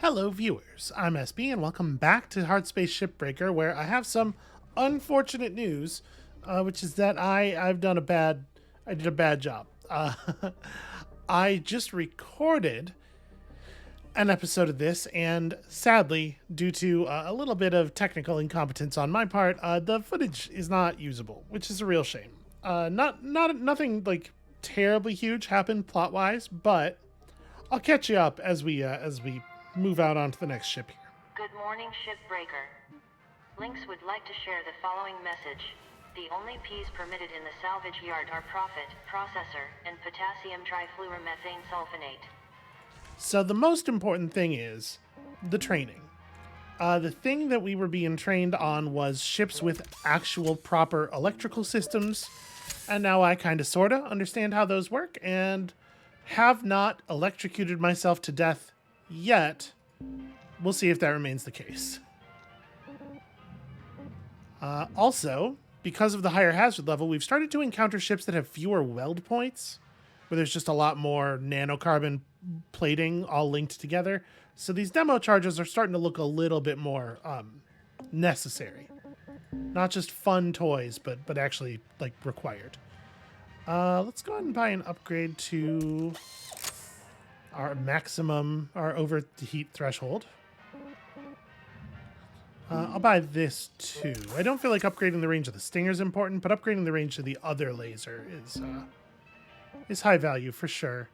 Hello viewers, I'm SB and welcome back to Hardspace Shipbreaker, where I have some unfortunate news, which is that I did a bad job. I just recorded an episode of this, and sadly, due to a little bit of technical incompetence on my part, the footage is not usable, which is a real shame. Nothing like terribly huge happened plot-wise, but I'll catch you up as we move out onto the next ship here. Good morning, Shipbreaker. Lynx would like to share the following message. The only P's permitted in the salvage yard are profit, processor, and potassium trifluoromethane sulfonate. So the most important thing is the training. The thing that we were being trained on was ships with actual proper electrical systems, and now I kind of sorta understand how those work and have not electrocuted myself to death yet. We'll see if that remains the case. Also, because of the higher hazard level, we've started to encounter ships that have fewer weld points, where there's just a lot more nanocarbon plating all linked together. So these demo charges are starting to look a little bit more necessary. Not just fun toys, but actually like required. Let's go ahead and buy an upgrade to our overheat threshold. I'll buy this too. I don't feel like upgrading the range of the Stinger is important, but upgrading the range of the other laser is high value for sure.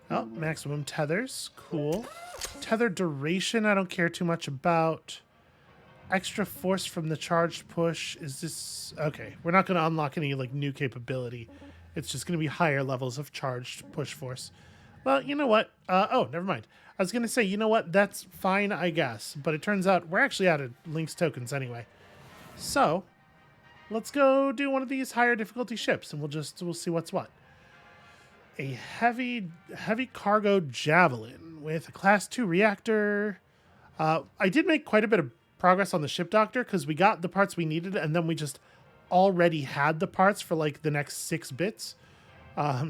Oh, maximum tethers, cool. Tether duration, I don't care too much about. Extra force from the charged push. Is this okay? We're not going to unlock any like new capability. It's just going to be higher levels of charged push force. Well, you know what? Oh, never mind. I was going to say, you know what? That's fine, I guess. But it turns out we're actually out of Lynx tokens anyway. So, let's go do one of these higher difficulty ships, and we'll see what's what. A heavy cargo javelin with a class 2 reactor. I did make quite a bit of progress on the ship doctor because we got the parts we needed, and then we just already had the parts for like the next 6 bits.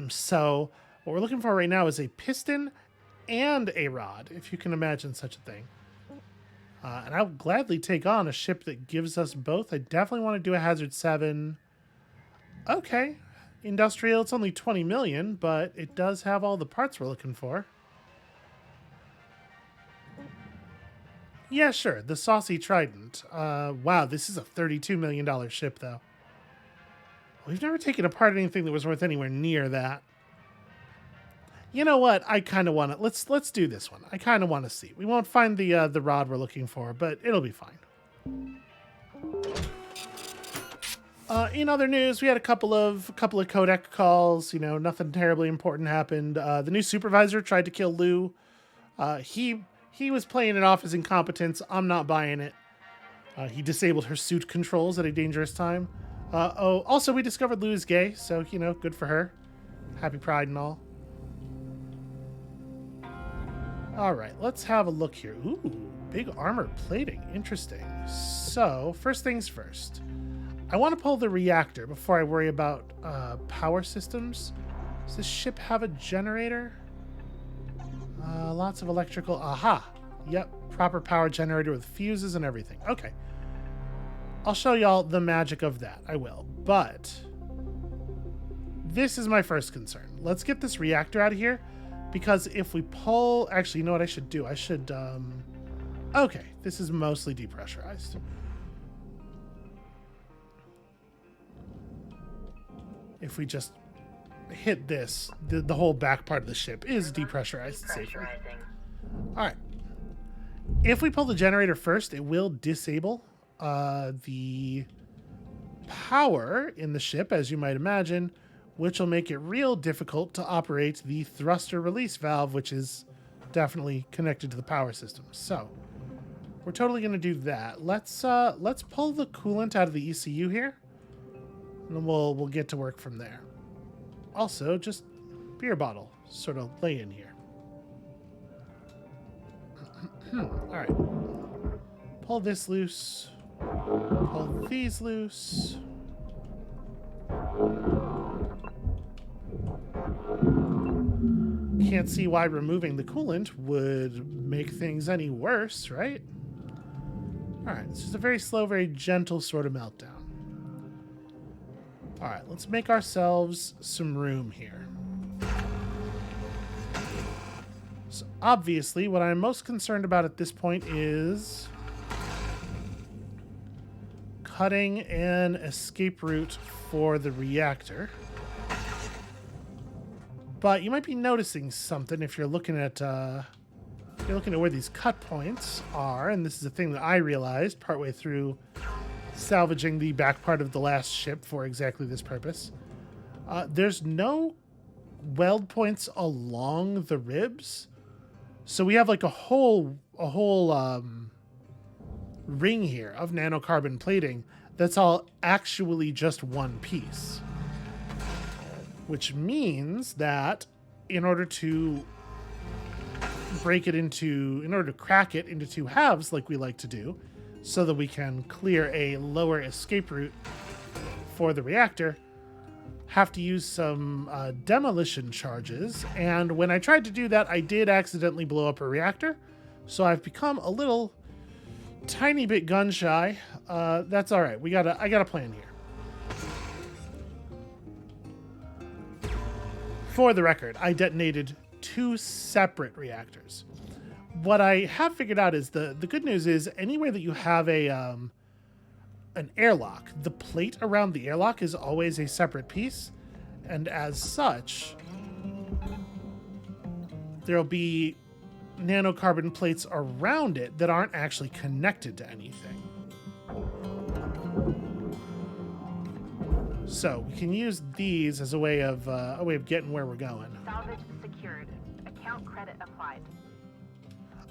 So what we're looking for right now is a piston and a rod, if you can imagine such a thing. And I'll gladly take on a ship that gives us both. I definitely want to do a Hazard 7. Okay. Industrial, it's only 20 million, but it does have all the parts we're looking for. Yeah, sure. The Saucy Trident. Wow, this is a $32 million ship, though. We've never taken apart anything that was worth anywhere near that. You know what? I kind of want to... Let's do this one. I kind of want to see. We won't find the rod we're looking for, but it'll be fine. In other news, we had a couple of codec calls. You know, nothing terribly important happened. The new supervisor tried to kill Lou. He was playing it off as incompetence. I'm not buying it. He disabled her suit controls at a dangerous time. Also, we discovered Lou is gay, so, you know, good for her. Happy Pride and all. All right, let's have a look here. Ooh, big armor plating. Interesting. So, first things first. I want to pull the reactor before I worry about power systems. Does this ship have a generator? Lots of electrical. Aha. Yep. Proper power generator with fuses and everything. Okay. I'll show y'all the magic of that. I will. But this is my first concern. Let's get this reactor out of here. Because if we pull... Actually, you know what I should do? I should... Okay. This is mostly depressurized. If we just hit this, the whole back part of the ship is depressurized safely. All right. If we pull the generator first, it will disable the power in the ship, as you might imagine, which will make it real difficult to operate the thruster release valve, which is definitely connected to the power system. So we're totally going to do that. Let's pull the coolant out of the ECU here. And then we'll get to work from there. Also, just beer bottle sort of lay in here. All right. Pull this loose. Pull these loose. can't see why removing the coolant would make things any worse, right? All right, this is a very slow, very gentle sort of meltdown. All right, let's make ourselves some room here. So obviously, what I'm most concerned about at this point is cutting an escape route for the reactor. But you might be noticing something if you're looking at where these cut points are, and this is a thing that I realized partway through salvaging the back part of the last ship for exactly this purpose. There's no weld points along the ribs, so we have like a whole ring here of nanocarbon plating that's all actually just one piece. Which means that in order to crack it into two halves like we like to do, so that we can clear a lower escape route for the reactor, have to use some demolition charges. And when I tried to do that, I did accidentally blow up a reactor. So I've become a little tiny bit gun shy. That's all right. I got a plan here. For the record, I detonated 2 separate reactors. What I have figured out is the good news is anywhere that you have an airlock, the plate around the airlock is always a separate piece, and as such, there'll be nanocarbon plates around it that aren't actually connected to anything. So we can use these as a way of getting where we're going. Salvage secured. Account credit applied.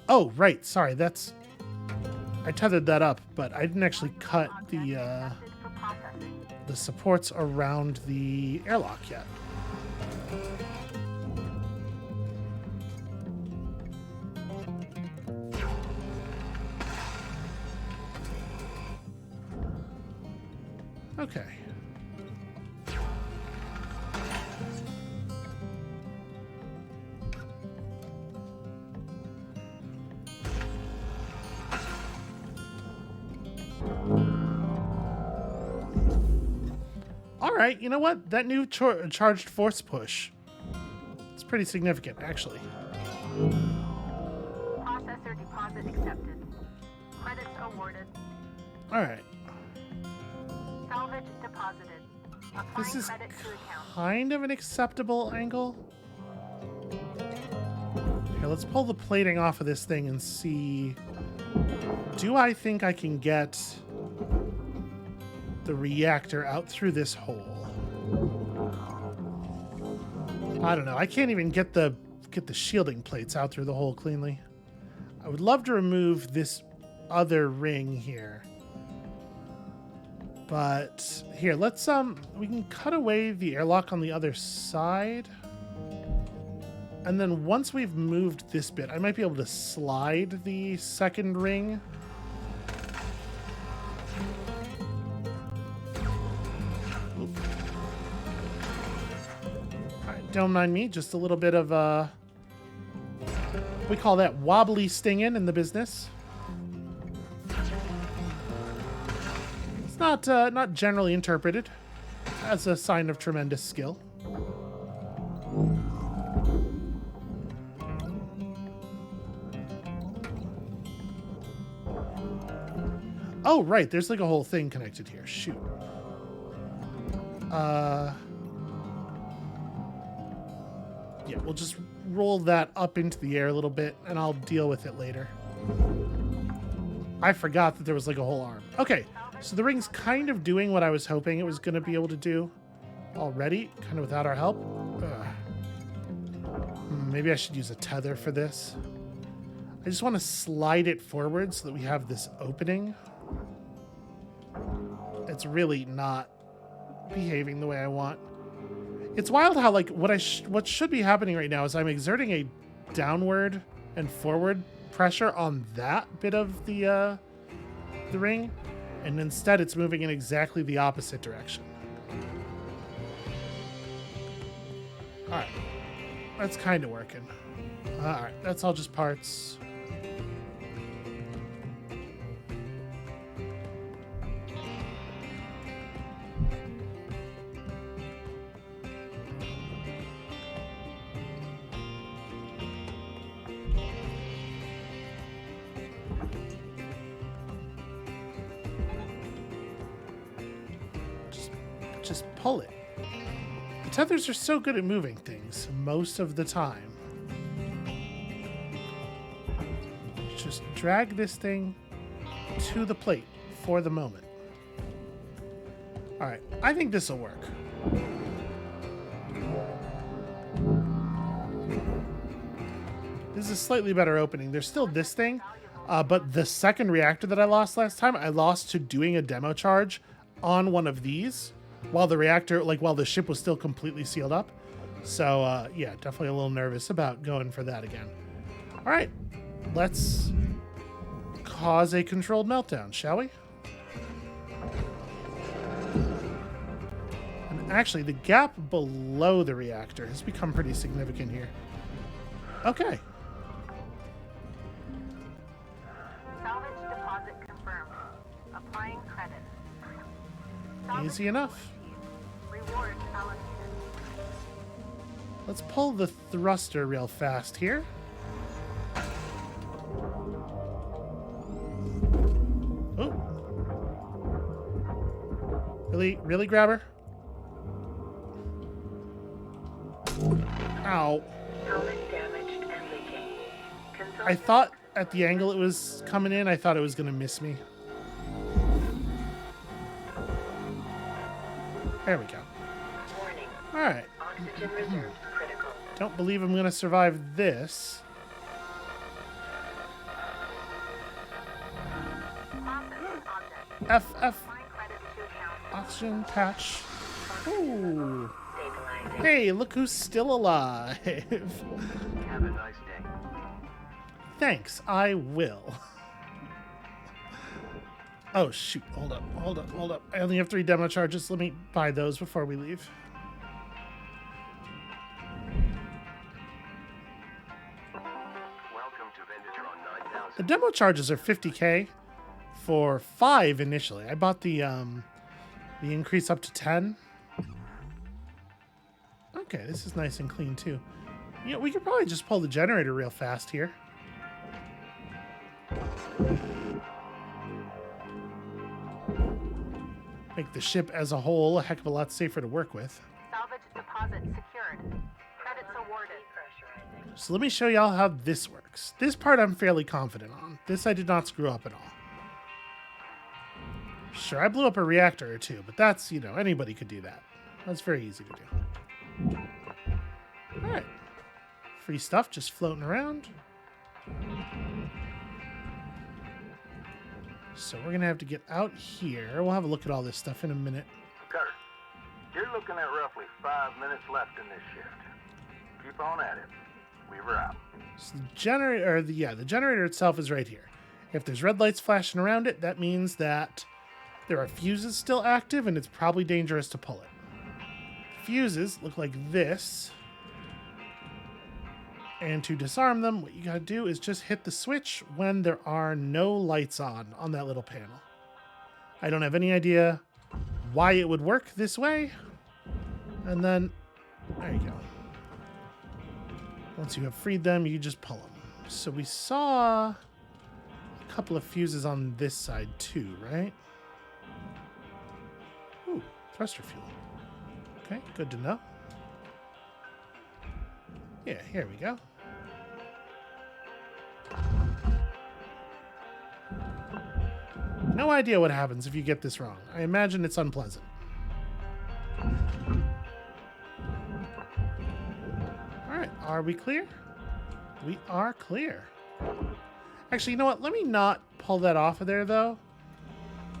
Oh, right. Sorry, I tethered that up, but I didn't actually cut the supports around the airlock yet. Okay. All right, you know what? That new charged force push, it's pretty significant, actually. Processor deposit accepted. Credits awarded. All right. Salvage deposited. Applying This is credit to account. kind of an acceptable angle. Here, let's pull the plating off of this thing and see. Do I think I can get the reactor out through this hole? I don't know. I can't even get the shielding plates out through the hole cleanly. I would love to remove this other ring here. But here, let's we can cut away the airlock on the other side. And then once we've moved this bit, I might be able to slide the second ring. Alright, don't mind me, just a little bit of we call that wobbly stinging in the business. It's not generally interpreted as a sign of tremendous skill. Oh, right. There's like a whole thing connected here. Shoot. Yeah, we'll just roll that up into the air a little bit, and I'll deal with it later. I forgot that there was like a whole arm. Okay, so the ring's kind of doing what I was hoping it was going to be able to do already, kind of without our help. Maybe I should use a tether for this. I just want to slide it forward so that we have this opening. It's really not behaving the way I want. It's wild how like what should be happening right now is I'm exerting a downward and forward pressure on that bit of the ring, and instead it's moving in exactly the opposite direction. All right. that's kind of working. All right, that's all just parts. Just pull it. The tethers are so good at moving things most of the time. Just drag this thing to the plate for the moment. All right, I think this will work. This is a slightly better opening. There's still this thing, but the second reactor that I lost last time, I lost to doing a demo charge on one of these while the reactor, while the ship was still completely sealed up. So, yeah, definitely a little nervous about going for that again. All right, let's cause a controlled meltdown, shall we? And actually, the gap below the reactor has become pretty significant here. Okay. Salvage deposit confirmed. Applying credit. Salvage Easy enough. Reward allocated. Let's pull the thruster real fast here. Oh. Really, grabber? Ow. Helmet damaged and leaking. I thought at the angle it was coming in, I thought it was going to miss me. There we go. Warning. All right. Oxygen reserves critical. Don't believe I'm going to survive this. Process object. FF Applying credit to account. oxygen patch. Ooh. Stabilizing. Hey, look who's still alive. Have a nice day. Thanks, I will. Oh, shoot. Hold up. I only have 3 demo charges. Let me buy those before we leave. Welcome to Vendatron 9000. The demo charges are 50k for 5 initially. I bought the increase up to 10. Okay, this is nice and clean too. You know, we could probably just pull the generator real fast here. Make the ship as a whole a heck of a lot safer to work with. Salvage deposit secured. Credits awarded. So let me show y'all how this works. This part I'm fairly confident on. This I did not screw up at all. Sure, I blew up a reactor or two, but that's, you know, anybody could do that. That's very easy to do. Alright. Free stuff just floating around. So we're going to have to get out here. We'll have a look at all this stuff in a minute. Cutter, you're looking at roughly 5 minutes left in this shift. Keep on at it. Weaver out. So the generator, the generator itself is right here. If there's red lights flashing around it, that means that there are fuses still active and it's probably dangerous to pull it. Fuses look like this. And to disarm them, what you gotta do is just hit the switch when there are no lights on that little panel. I don't have any idea why it would work this way. And then, there you go. Once you have freed them, you just pull them. So we saw a couple of fuses on this side too, right? Ooh, thruster fuel. Okay, good to know. Yeah, here we go. No idea what happens if you get this wrong. I imagine it's unpleasant. Alright, are we clear? We are clear. Actually, you know what? Let me not pull that off of there, though,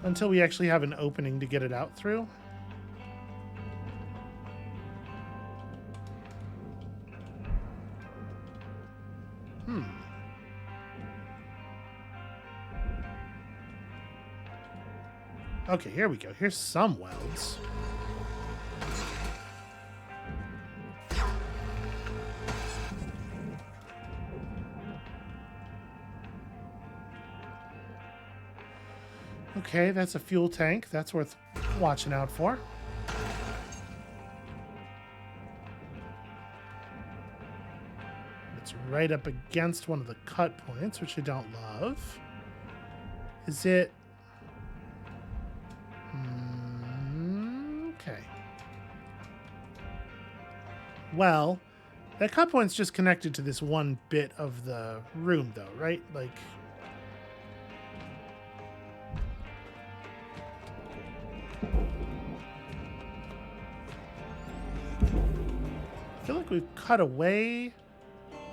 until we actually have an opening to get it out through. Okay, here we go. Here's some welds. Okay, that's a fuel tank. That's worth watching out for. It's right up against one of the cut points, which I don't love. Is it... okay. Well, that cut point's just connected to this one bit of the room, though, right? Like... I feel like we've cut away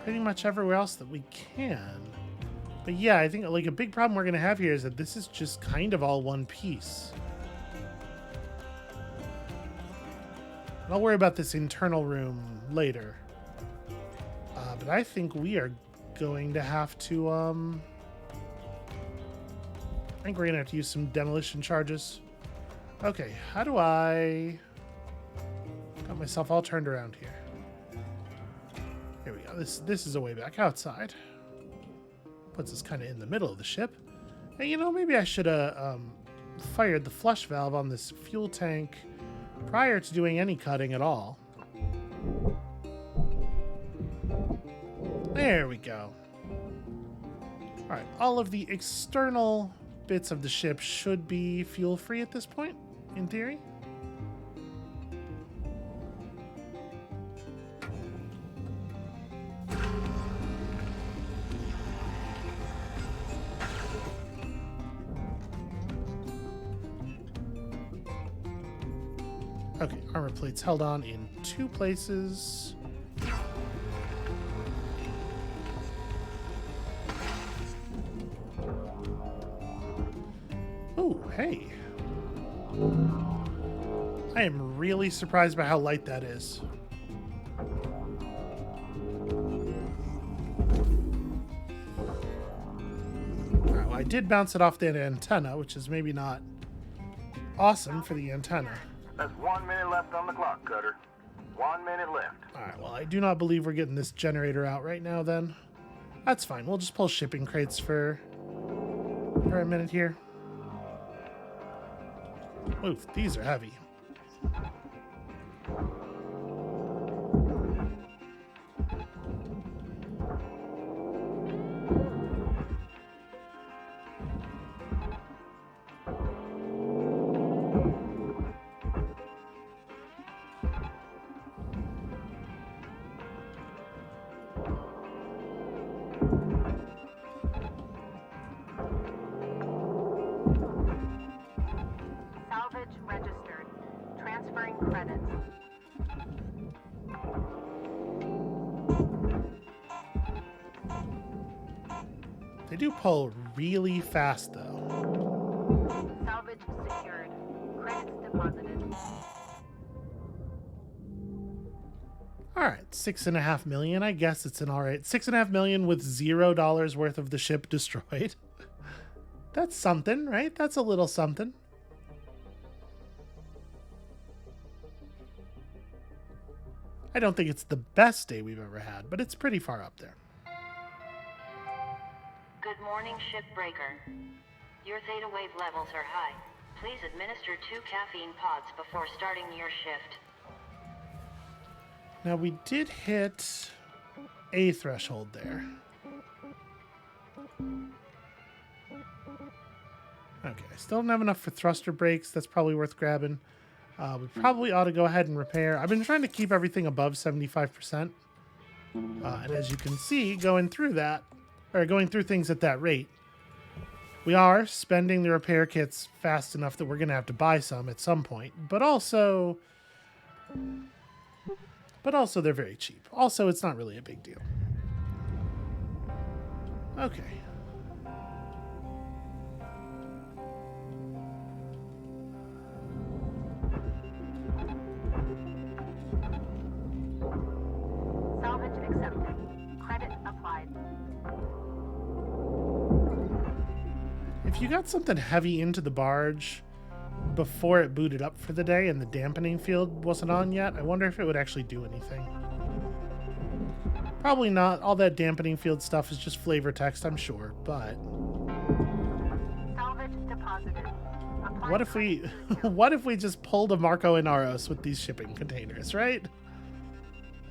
pretty much everywhere else that we can. But yeah, I think like a big problem we're going to have here is that this is just kind of all one piece. I'll worry about this internal room later. But I think we are going to have to, I think we're going to have to use some demolition charges. Okay, how do I... Got myself all turned around here. Here we go. This is a way back outside. Puts us kind of in the middle of the ship. And you know, maybe I should have fired the flush valve on this fuel tank prior to doing any cutting at all. There we go. Alright, all of the external bits of the ship should be fuel-free at this point, in theory. Okay, armor plates held on in 2 places. Oh, hey. I am really surprised by how light that is. Well, I did bounce it off that antenna, which is maybe not awesome for the antenna. That's 1 minute left on the clock, Cutter. 1 minute left. Alright, well, I do not believe we're getting this generator out right now, then. That's fine. We'll just pull shipping crates for a minute here. Oof, these are heavy. Salvage registered. Transferring credits. They do pull really fast, though. Salvage secured. Credits deposited. Alright, 6.5 million. I guess it's an alright. 6.5 million with $0 worth of the ship destroyed. That's something, right? That's a little something. I don't think it's the best day we've ever had, but it's pretty far up there. Good morning, Shipbreaker. Your theta wave levels are high. Please administer 2 caffeine pods before starting your shift. Now, we did hit a threshold there. Okay, I still don't have enough for thruster brakes. That's probably worth grabbing. We probably ought to go ahead and repair. I've been trying to keep everything above 75%. And as you can see, going through things at that rate, we are spending the repair kits fast enough that we're going to have to buy some at some point. But also they're very cheap. Also, it's not really a big deal. Okay. Salvage accepted. Credit applied. If you got something heavy into the barge before it booted up for the day and the dampening field wasn't on yet, I wonder if it would actually do anything. Probably not. All that dampening field stuff is just flavor text, I'm sure, but... Salvage deposited. deposited. Applying What if we credit to account. what if we just pulled a Marco and Aros with these shipping containers, right?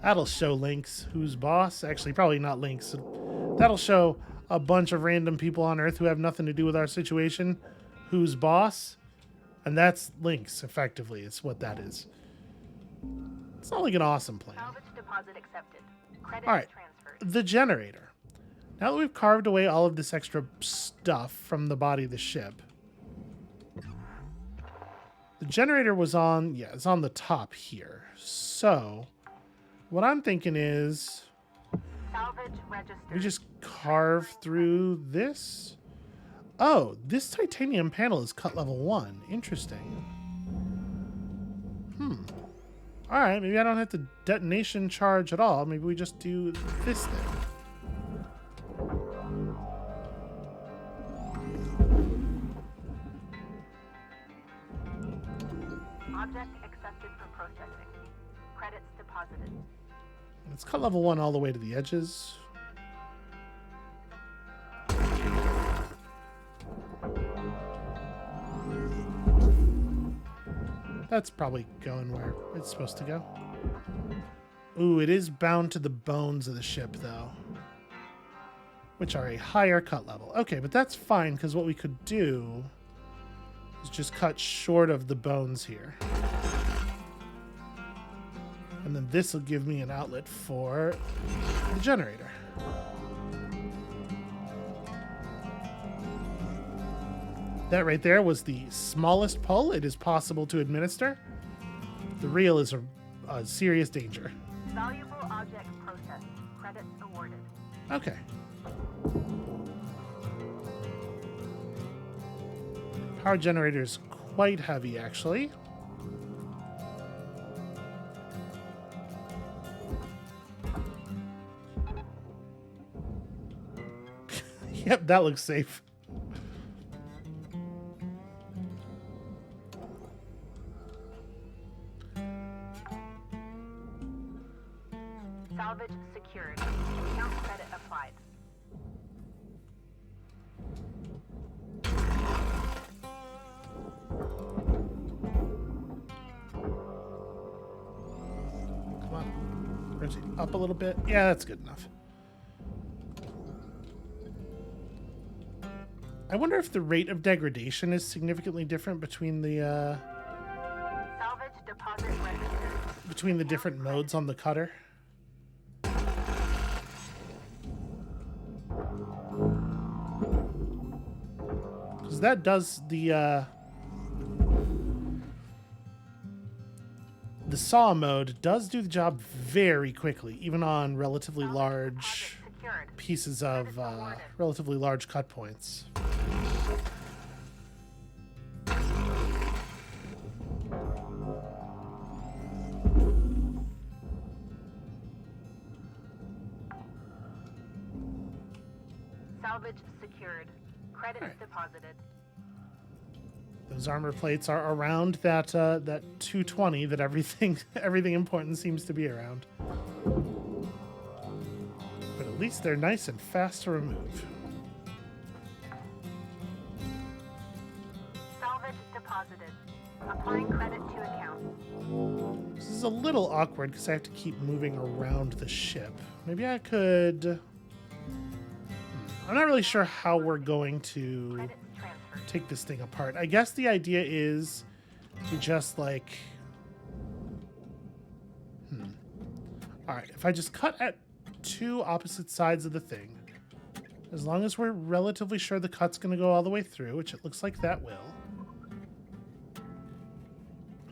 That'll show Lynx who's boss. Actually, probably not Lynx. That'll show a bunch of random people on Earth who have nothing to do with our situation who's boss. And that's Lynx, effectively. It's what that is. It's not like an awesome plan. Salvage deposit accepted. Credit All right. transferred. The generator. Now that we've carved away all of this extra stuff from the body of the ship, the generator was on, yeah, it's on the top here. So, what I'm thinking is Salvage registered. we just carve through this. Oh, this titanium panel is cut level 1. Interesting. All right, maybe I don't have to detonation charge at all. Maybe we just do this thing. Object accepted for processing. Credits deposited. Let's cut level 1 all the way to the edges. That's probably going where it's supposed to go. Ooh, it is bound to the bones of the ship, though, which are a higher cut level. Okay, but that's fine, because what we could do is just cut short of the bones here. And then this will give me an outlet for the generator. That right there was the smallest pull it is possible to administer. The reel is a serious danger. Valuable object processed. Credits awarded. Okay. Power generator is quite heavy, actually. Yep, that looks safe. Salvage secured. Account credit applied. Come on. Rotate up a little bit. Yeah, that's good enough. I wonder if the rate of degradation is significantly different between the Salvage deposit registered. between the different modes on the cutter. Because that does the saw mode does do the job very quickly, even on relatively large Secured. pieces of relatively large cut points. Salvage secured. Credits deposited. Those armor plates are around that that 220 that everything everything important seems to be around. But at least they're nice and fast to remove. Salvage deposited. Applying credit to account. This is a little awkward because I have to keep moving around the ship. Maybe I could... I'm not really sure how we're going to Credits transferred. take this thing apart. I guess the idea is to just like... Alright, if I just cut at two opposite sides of the thing, as long as we're relatively sure the cut's going to go all the way through, which it looks like that will.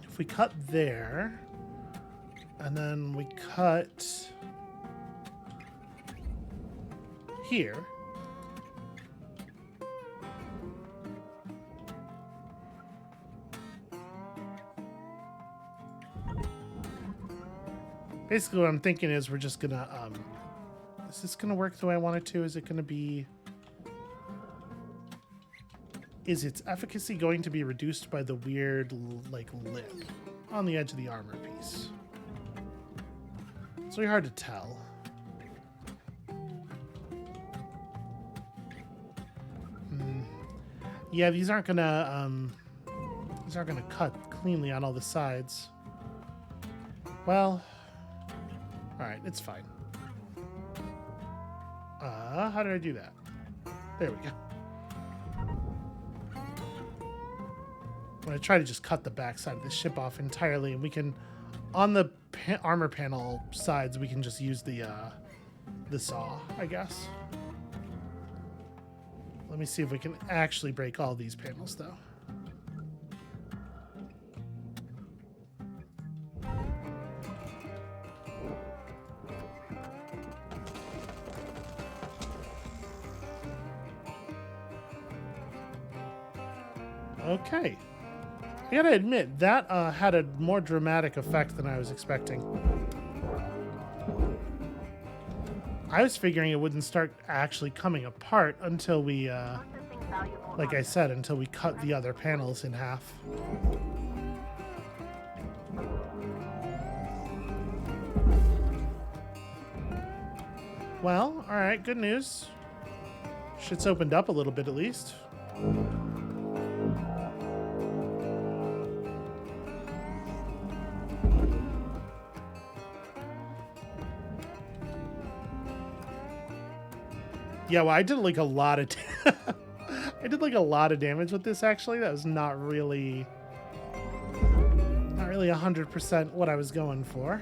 If we cut there, and then we cut here, basically what I'm thinking is we're just gonna is this gonna work the way I want it to? Is it gonna be, is its efficacy going to be reduced by the weird like lip on the edge of the armor piece? It's really hard to tell. Yeah, these aren't gonna cut cleanly on all the sides. Well, all right, it's fine. How did I do that? There we go. I'm gonna try to just cut the back side of the ship off entirely, and we can, on the armor panel sides, we can just use the saw, I guess. Let me see if we can actually break all these panels, though. Okay. I gotta admit, that had a more dramatic effect than I was expecting. I was figuring it wouldn't start actually coming apart until we, like I said, until we cut the other panels in half. Well, alright, good news. Shit's opened up a little bit at least. Yeah, well, I did like a lot of I did like a lot of damage with this actually. That was not really 100% what I was going for.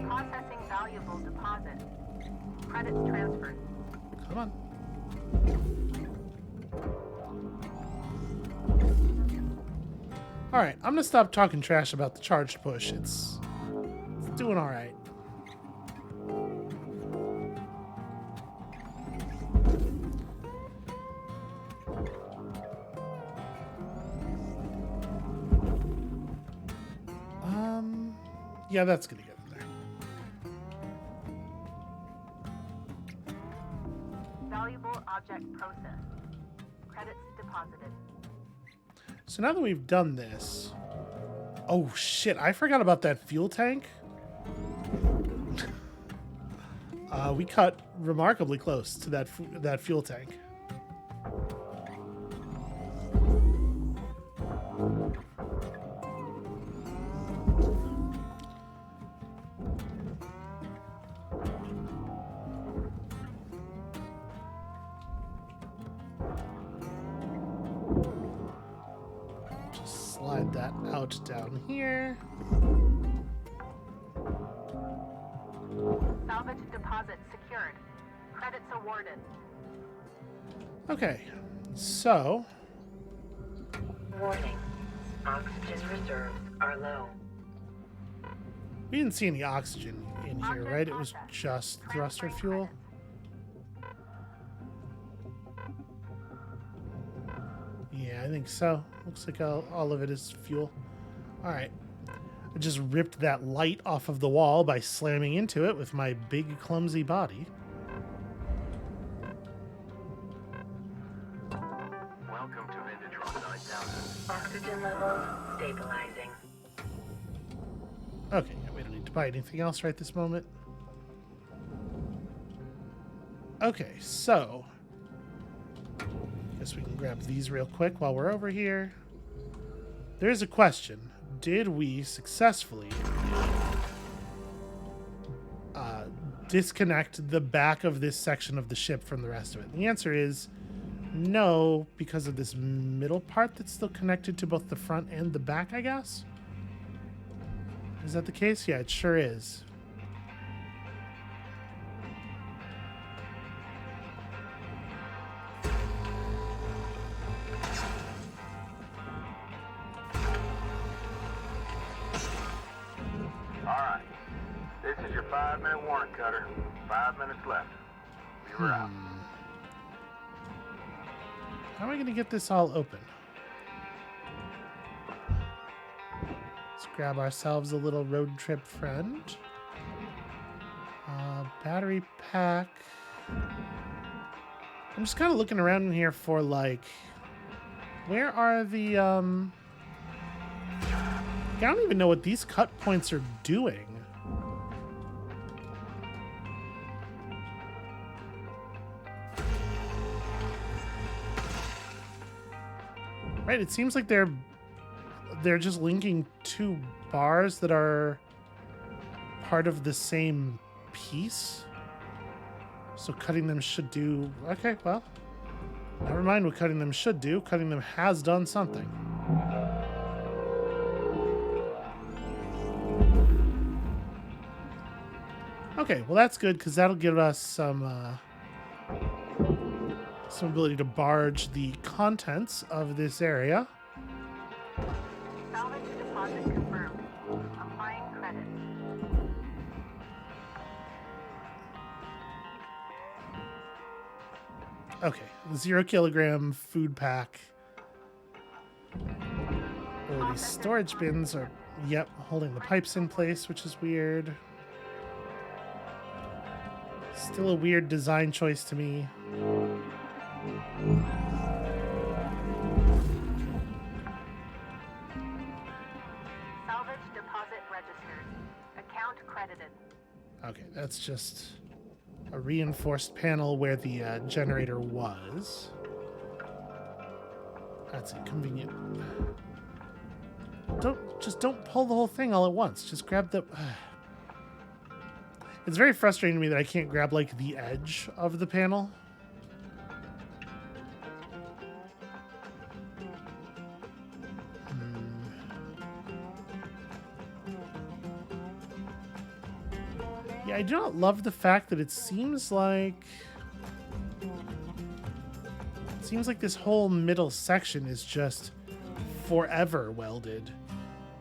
Processing valuable deposit. Credits transferred. Come on. All right, I'm gonna stop talking trash about the charged push. It's doing all right. Yeah, that's gonna get in there. Valuable object processed. Credits deposited. So now that we've done this, oh shit! I forgot about that fuel tank. We cut remarkably close to that fuel tank. Just slide that out down here. Salvage deposit secured. Credits awarded. Okay, so Warning. Oxygen reserves are low. we didn't see any oxygen in here, right? It was just thruster fuel. Yeah, I think so. Looks like all of it is fuel. All right. I just ripped that light off of the wall by slamming into it with my big, clumsy body. Welcome to Vintage 9000. Oxygen levels stabilizing. Okay, yeah, we don't need to buy anything else right this moment. Okay, so guess we can grab these real quick while we're over here. There's a question. Did we successfully disconnect the back of this section of the ship from the rest of it? And the answer is no, because of this middle part that's still connected to both the front and the back, I guess? Is that the case? Yeah, it sure is. Alright. This is your 5-minute warning, Cutter. 5 minutes left. Be right out. How am I going to get this all open? Let's grab ourselves a little road trip friend. Battery pack. I'm just kind of looking around in here for, like, where are the, I don't even know what these cut points are doing. Right, it seems like they're just linking two bars that are part of the same piece. So cutting them should do... Okay, well, never mind what cutting them should do. Cutting them has done something. Okay, well that's good because that'll give us some ability to barge the contents of this area. Salvage deposit confirmed. Applying credit. Okay, 0 kilogram food pack. Oh, these storage bins are, yep, holding the pipes in place, which is weird. Still a weird design choice to me. Salvage deposit registered. Account credited. Okay, that's just a reinforced panel where the generator was. That's inconvenient. Don't pull the whole thing all at once. Just grab the... It's very frustrating to me that I can't grab, like, the edge of the panel. Yeah, I do not love the fact that it seems like this whole middle section is just forever welded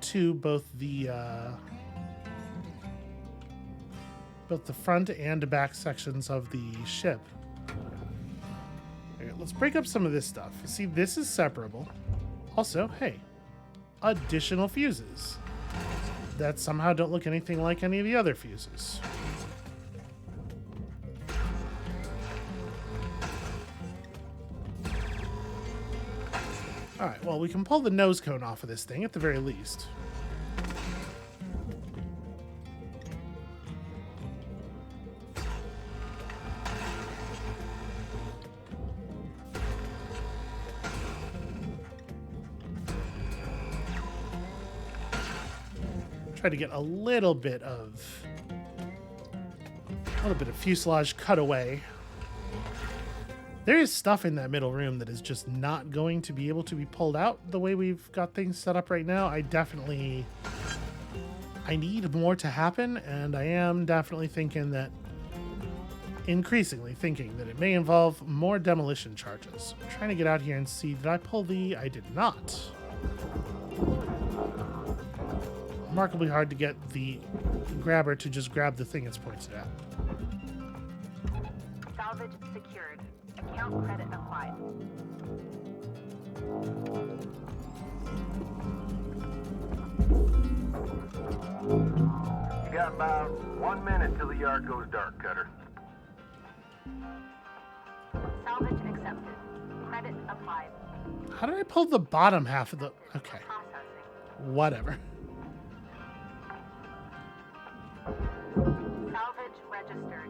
to both the front and back sections of the ship. Okay, let's break up some of this stuff. See, this is separable. Also, hey, additional fuses that somehow don't look anything like any of the other fuses. Alright, well, we can pull the nose cone off of this thing at the very least. Try to get a little bit of fuselage cut away. There is stuff in that middle room that is just not going to be able to be pulled out the way we've got things set up right now. I need more to happen, and I am definitely increasingly thinking that it may involve more demolition charges. I'm trying to get out here and see, did I pull the... I did not. Remarkably hard to get the grabber to just grab the thing it's pointed at. Salvage secured. Account credit applied. You got about 1 minute till the yard goes dark, Cutter. Salvage accepted. Credit applied. How did I pull the bottom half of the... Okay. Processing. Whatever. Salvage registered.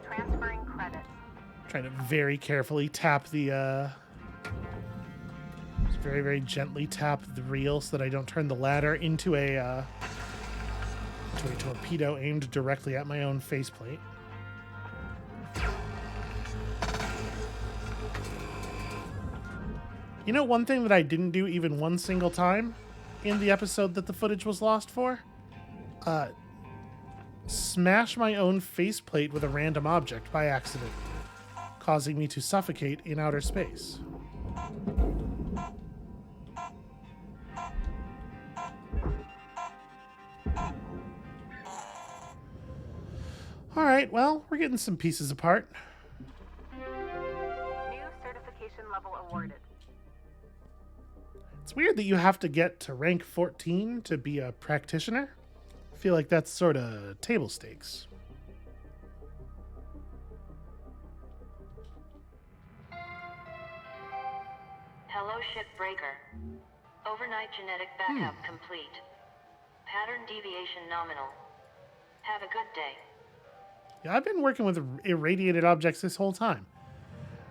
Transferring credit. Trying to very carefully tap the... Just very, very gently tap the reel so that I don't turn the ladder into a torpedo aimed directly at my own faceplate. You know, one thing that I didn't do even one single time in the episode that the footage was lost for? Smash my own faceplate with a random object by accident, causing me to suffocate in outer space. All right, well, we're getting some pieces apart. New certification level awarded. It's weird that you have to get to rank 14 to be a practitioner. I feel like that's sort of table stakes. Hello, Shipbreaker. Overnight genetic backup complete. Pattern deviation nominal. Have a good day. Yeah, I've been working with irradiated objects this whole time.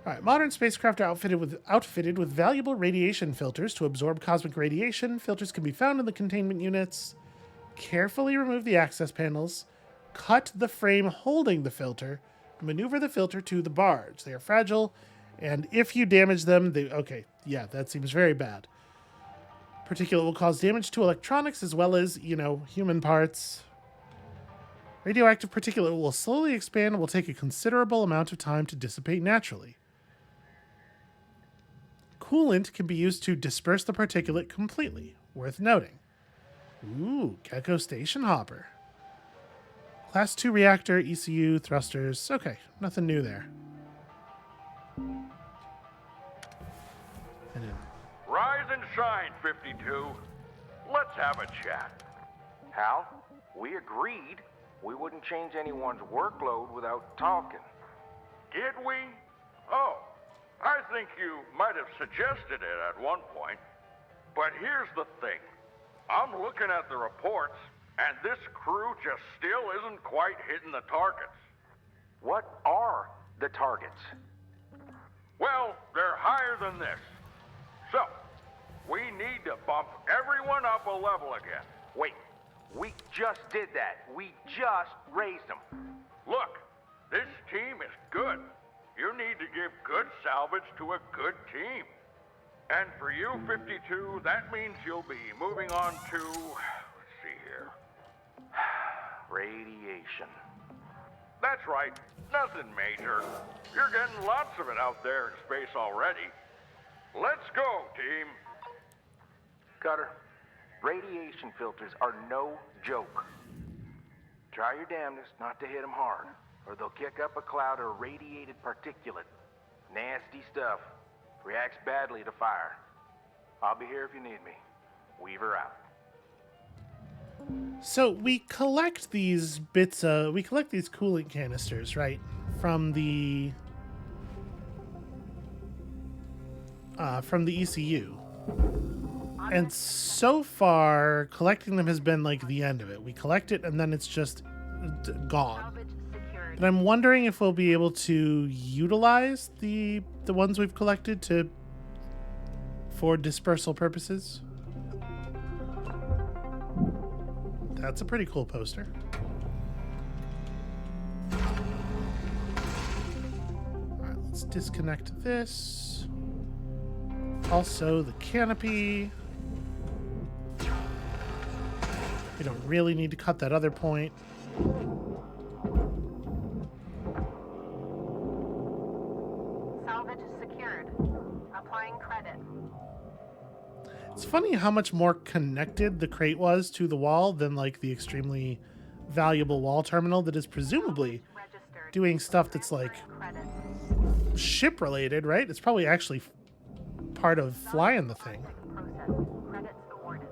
All right, modern spacecraft are outfitted with valuable radiation filters to absorb cosmic radiation. Filters can be found in the containment units. Carefully remove the access panels. Cut the frame holding the filter. Maneuver the filter to the barge. They are fragile, and if you damage them, okay, yeah, that seems very bad. Particulate will cause damage to electronics as well as, human parts. Radioactive particulate will slowly expand and will take a considerable amount of time to dissipate naturally. Coolant can be used to disperse the particulate completely. Worth noting. Ooh, Gecko Station Hopper. Class 2 reactor, ECU, thrusters. Okay, nothing new there. And then, Rise and shine, 52. Let's have a chat. Hal, we agreed we wouldn't change anyone's workload without talking. Did we? Oh, I think you might have suggested it at one point. But here's the thing. I'm looking at the reports, and this crew just still isn't quite hitting the targets. What are the targets? Well, they're higher than this. So, we need to bump everyone up a level again. Wait, we just did that. We just raised them. Look, this team is good. You need to give good salvage to a good team. And for you, 52, that means you'll be moving on to... let's see here. Radiation. That's right. Nothing major. You're getting lots of it out there in space already. Let's go, team. Cutter, radiation filters are no joke. Try your damnedest not to hit them hard, or they'll kick up a cloud of radiated particulate. Nasty stuff. Reacts badly to fire. I'll be here if you need me. Weaver out. so we collect these bits, we collect these coolant canisters, right? From the ECU. And so far, collecting them has been like the end of it. We collect it and then it's just gone. Salvage secured. And I'm wondering if we'll be able to utilize the ones we've collected for dispersal purposes. That's a pretty cool poster. Alright, let's disconnect this. Also the canopy. We don't really need to cut that other point. Salvage secured. Applying credit. It's funny how much more connected the crate was to the wall than like the extremely valuable wall terminal that is presumably Registered. doing stuff that's like Credit. ship related, right? It's probably actually part of flying the thing. Process. Credits awarded.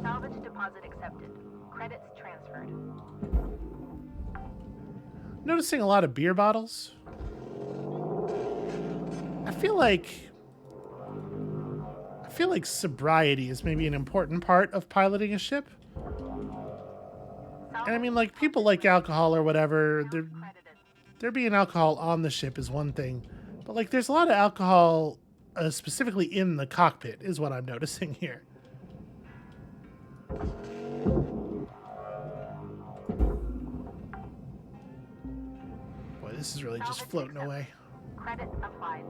Salvage deposit accepted. Credits transferred. Noticing a lot of beer bottles. I feel like sobriety is maybe an important part of piloting a ship. And I mean, like, people like alcohol or whatever. There being alcohol on the ship is one thing. But, like, there's a lot of alcohol specifically in the cockpit is what I'm noticing here. Boy, this is really just Salvage floating accepted. away. Credit applied.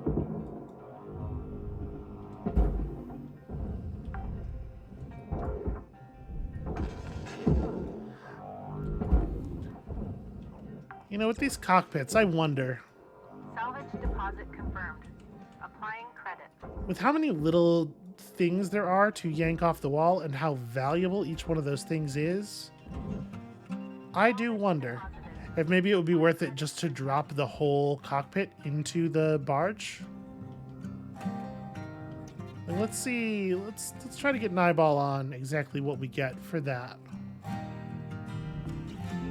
You know, with these cockpits, I wonder, Salvage deposit confirmed. Applying credit. with how many little things there are to yank off the wall and how valuable each one of those things is, I do wonder if maybe it would be worth it just to drop the whole cockpit into the barge. And let's see, let's try to get an eyeball on exactly what we get for that.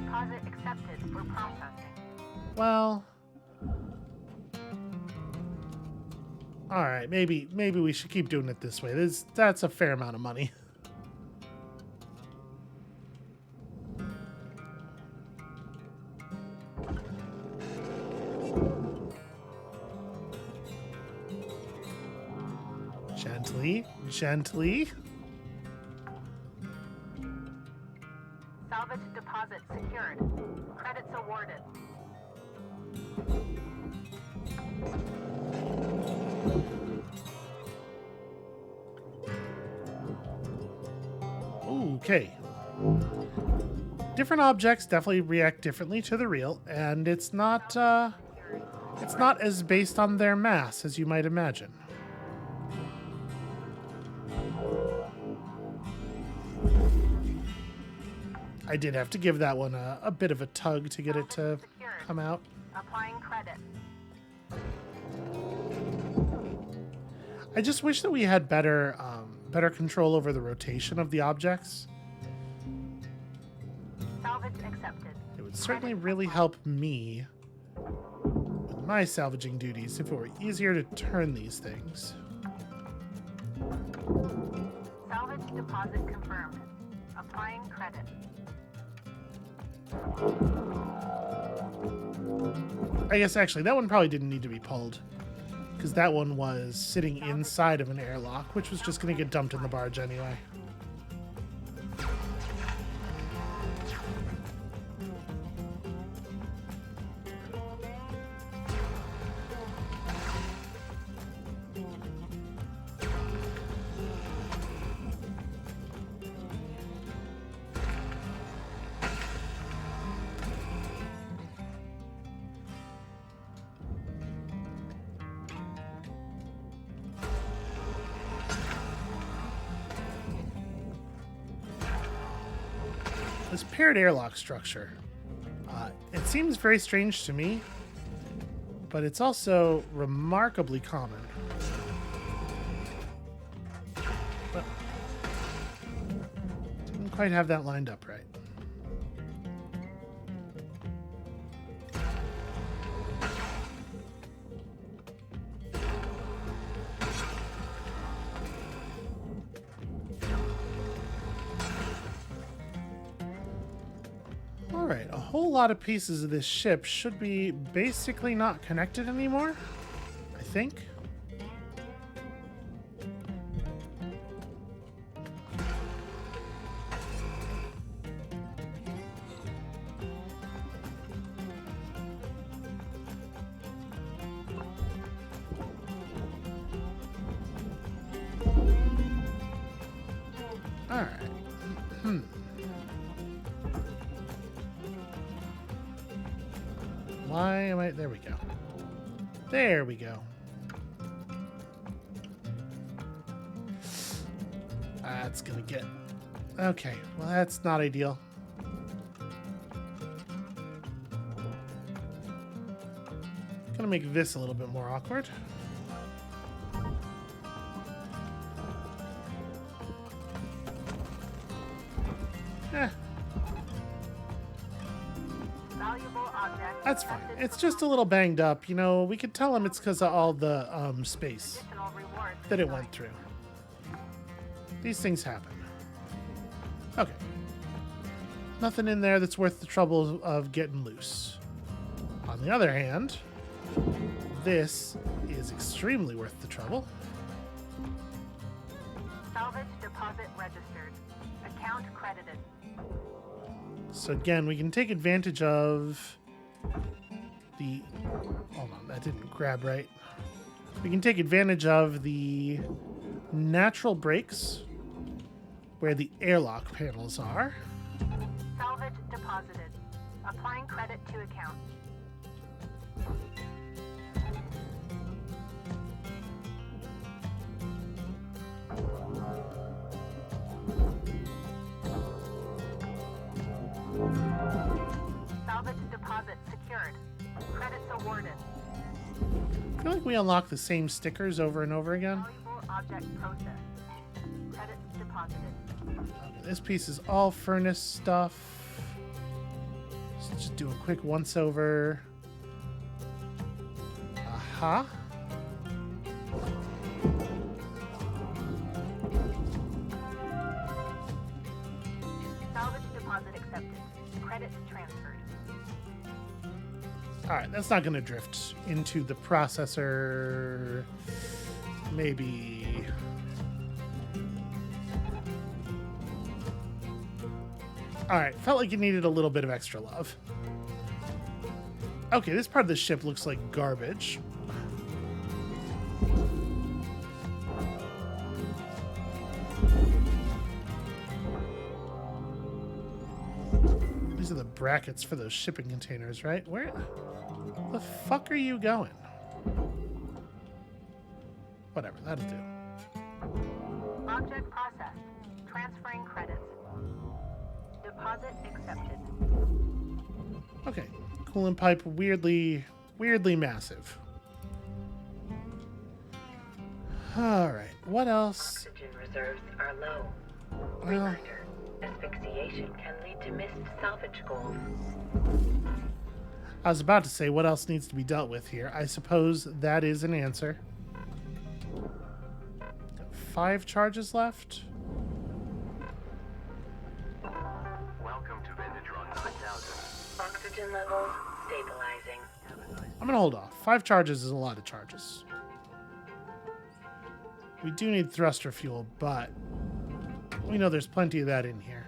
Deposit accepted for processing. Well, all right, maybe we should keep doing it this way. That's a fair amount of money. Gently, gently. Salvage deposit secured. Credits awarded. Okay. Different objects definitely react differently to the real, and it's not as based on their mass as you might imagine. I did have to give that one a bit of a tug to get it to come out. Applying credit. I just wish that we had better control over the rotation of the objects. Salvage accepted. It would certainly really help me with my salvaging duties if it were easier to turn these things. Salvage deposit confirmed. Applying credit. I guess actually that one probably didn't need to be pulled, because that one was sitting inside of an airlock, which was just going to get dumped in the barge anyway. This paired airlock structure, it seems very strange to me, but it's also remarkably common. But didn't quite have that lined up right. Alright, a whole lot of pieces of this ship should be basically not connected anymore, I think. Alright. Why am I... There we go. There we go. That's gonna get... Okay, well that's not ideal. Gonna make this a little bit more awkward. Eh. Valuable object. That's fine. It's just a little banged up. You know, we could tell him it's because of all the space Additional rewards. that it went through. These things happen. Okay. Nothing in there that's worth the trouble of getting loose. On the other hand, this is extremely worth the trouble. Salvage deposit registered. Account credited. So again, we can take advantage of the... Hold on, that didn't grab right. We can take advantage of the natural breaks where the airlock panels are. Salvage deposited. Applying credit to account. Salvage deposit secured. Credits awarded. I feel like we unlock the same stickers over and over again. Valuable object processed. Credits deposited. Okay, this piece is all furnace stuff. Let's just do a quick once over. Aha. Salvage deposit accepted. Credits transferred. Alright, that's not going to drift into the processor. Maybe Alright, felt like it needed a little bit of extra love. Okay, this part of the ship looks like garbage. These are the brackets for those shipping containers, right? Where the fuck are you going? Whatever, that'll do. Object processed. Transferring credits. Deposit accepted. Okay, coolant pipe weirdly massive. Alright, what else? Oxygen reserves are low. Well, Reminder, asphyxiation can lead to missed salvage goals. I was about to say what else needs to be dealt with here. I suppose that is an answer. Got 5 charges left. Welcome to Venditron 9000. Oxygen levels stabilizing. I'm gonna hold off. 5 charges is a lot of charges. We do need thruster fuel, but we know there's plenty of that in here.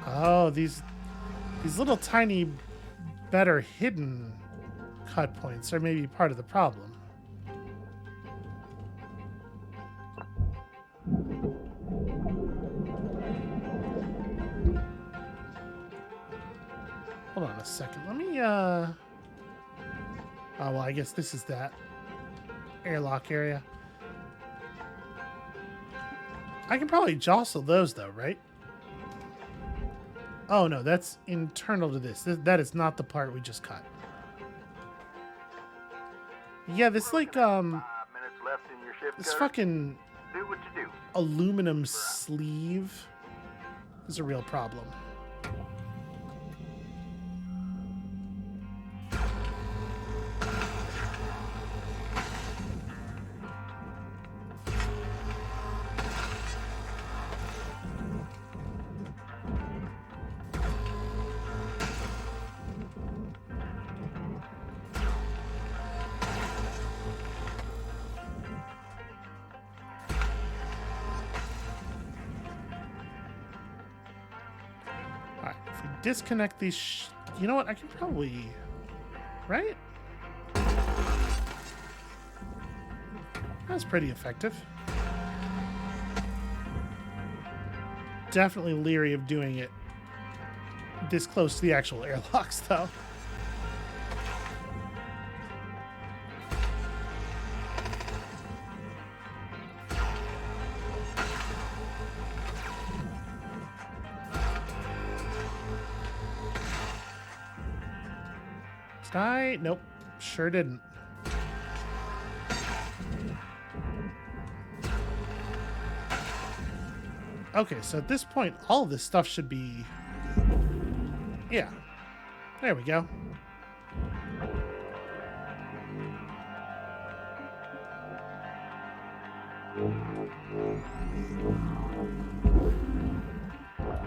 Oh, these little tiny, better hidden cut points are maybe part of the problem. Hold on a second. Let me, oh, well, I guess this is that airlock area. I can probably jostle those, though, right? Oh, no, that's internal to this. That is not the part we just cut. Yeah, this, like, 5 minutes left in your shift, this Cutter. fucking Do what you do. aluminum sleeve is a real problem. Alright, if we disconnect these... you know what? I can probably... right? That's pretty effective. Definitely leery of doing it this close to the actual airlocks, though. Did I? Nope. Sure didn't. Okay, so at this point, all of this stuff should be... yeah. There we go.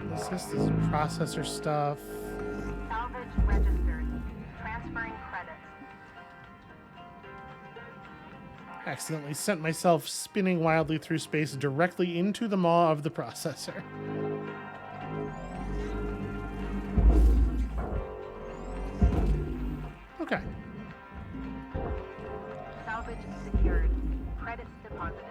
This is processor stuff. Salvage registered. Transferring credits. Accidentally sent myself spinning wildly through space directly into the maw of the processor. Okay. Salvage secured. Credits deposited.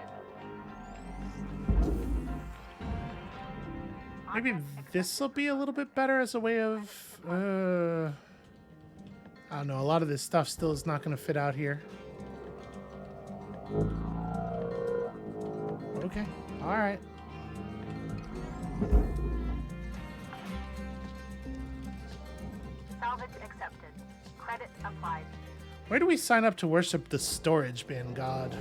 Maybe this will be a little bit better as a way of... I don't know. A lot of this stuff still is not going to fit out here. Okay. All right. Salvage accepted. Credit applied. Where do we sign up to worship the storage bin god?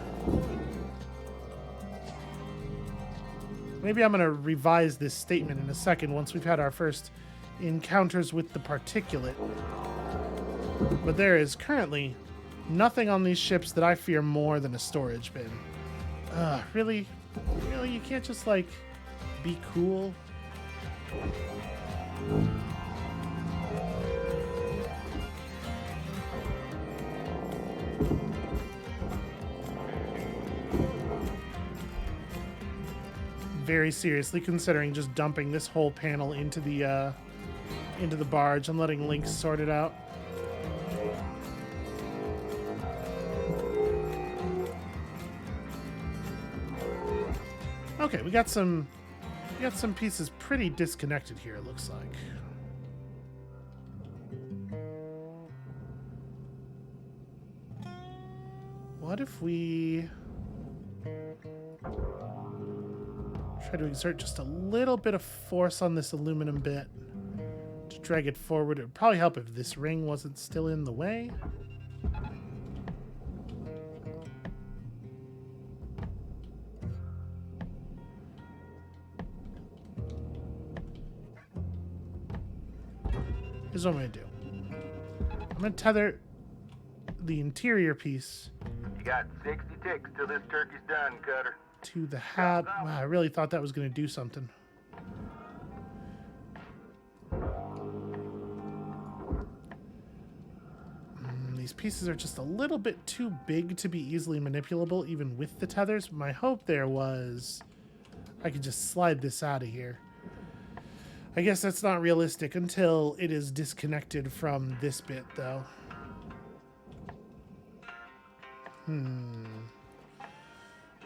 Maybe I'm going to revise this statement in a second once we've had our first encounters with the particulate. But there is currently nothing on these ships that I fear more than a storage bin. Really? Really? You can't just, like, be cool? very seriously considering just dumping this whole panel into the barge and letting Lynx sort it out. Okay, we got some pieces pretty disconnected here, it looks like. What if we try to exert just a little bit of force on this aluminum bit to drag it forward? It would probably help if this ring wasn't still in the way. Here's what I'm going to do. I'm going to tether the interior piece. You got 60 ticks till this turkey's done, Cutter. To the hab. Wow, I really thought that was going to do something. These pieces are just a little bit too big to be easily manipulable, even with the tethers. My hope there was I could just slide this out of here. I guess that's not realistic until it is disconnected from this bit, though.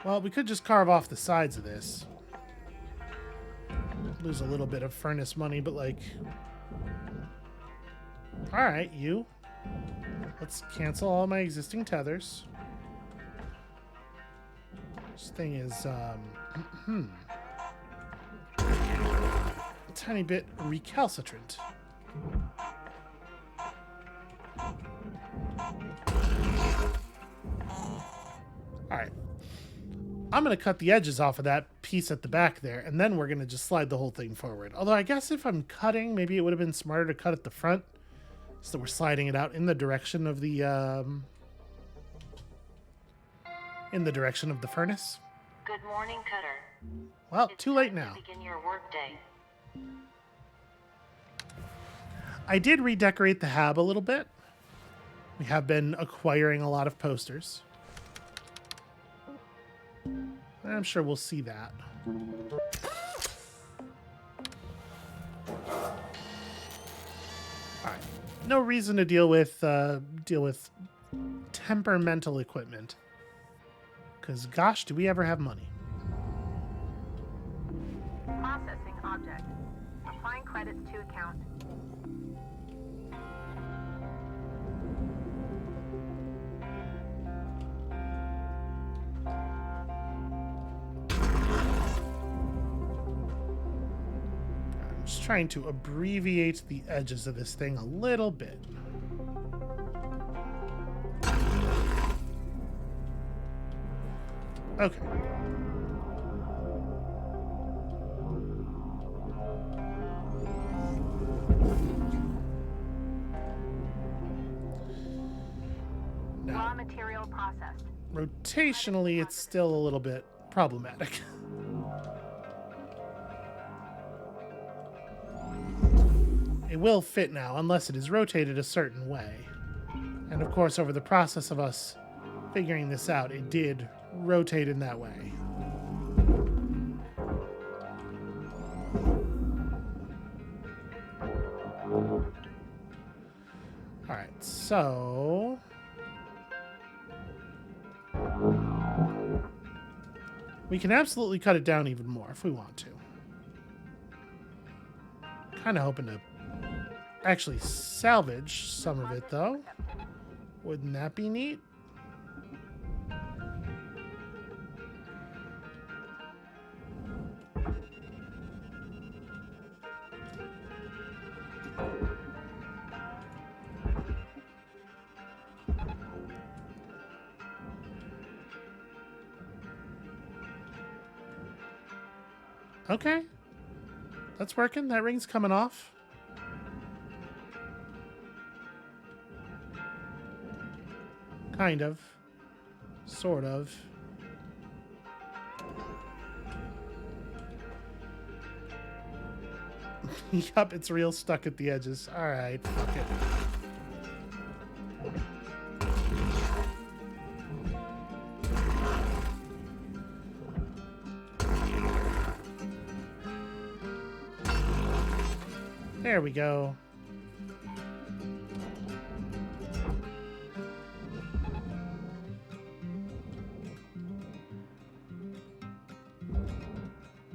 Well, we could just carve off the sides of this. Lose a little bit of furnace money, but like... Alright, you. Let's cancel all my existing tethers. This thing is, a tiny bit recalcitrant. Alright. I'm going to cut the edges off of that piece at the back there, and then we're going to just slide the whole thing forward. Although I guess if I'm cutting, maybe it would have been smarter to cut at the front, so that we're sliding it out in the direction of the, furnace. Good morning, Cutter. Well, It's too late time to now. begin your workday. I did redecorate the hab a little bit. We have been acquiring a lot of posters. I'm sure we'll see that. Alright. No reason to deal with temperamental equipment. Because gosh, do we ever have money. Processing object. Applying credits to account. I'm just trying to abbreviate the edges of this thing a little bit. Okay. Raw material processed. Rotationally, it's still a little bit problematic. It will fit now, unless it is rotated a certain way. And of course, over the process of us figuring this out, it did rotate in that way. Alright, so... we can absolutely cut it down even more if we want to. Kind of hoping to actually salvage some of it, though. Wouldn't that be neat? Okay. That's working. That ring's coming off. Kind of. Sort of. Yup, it's real stuck at the edges. Alright, fuck it. There we go.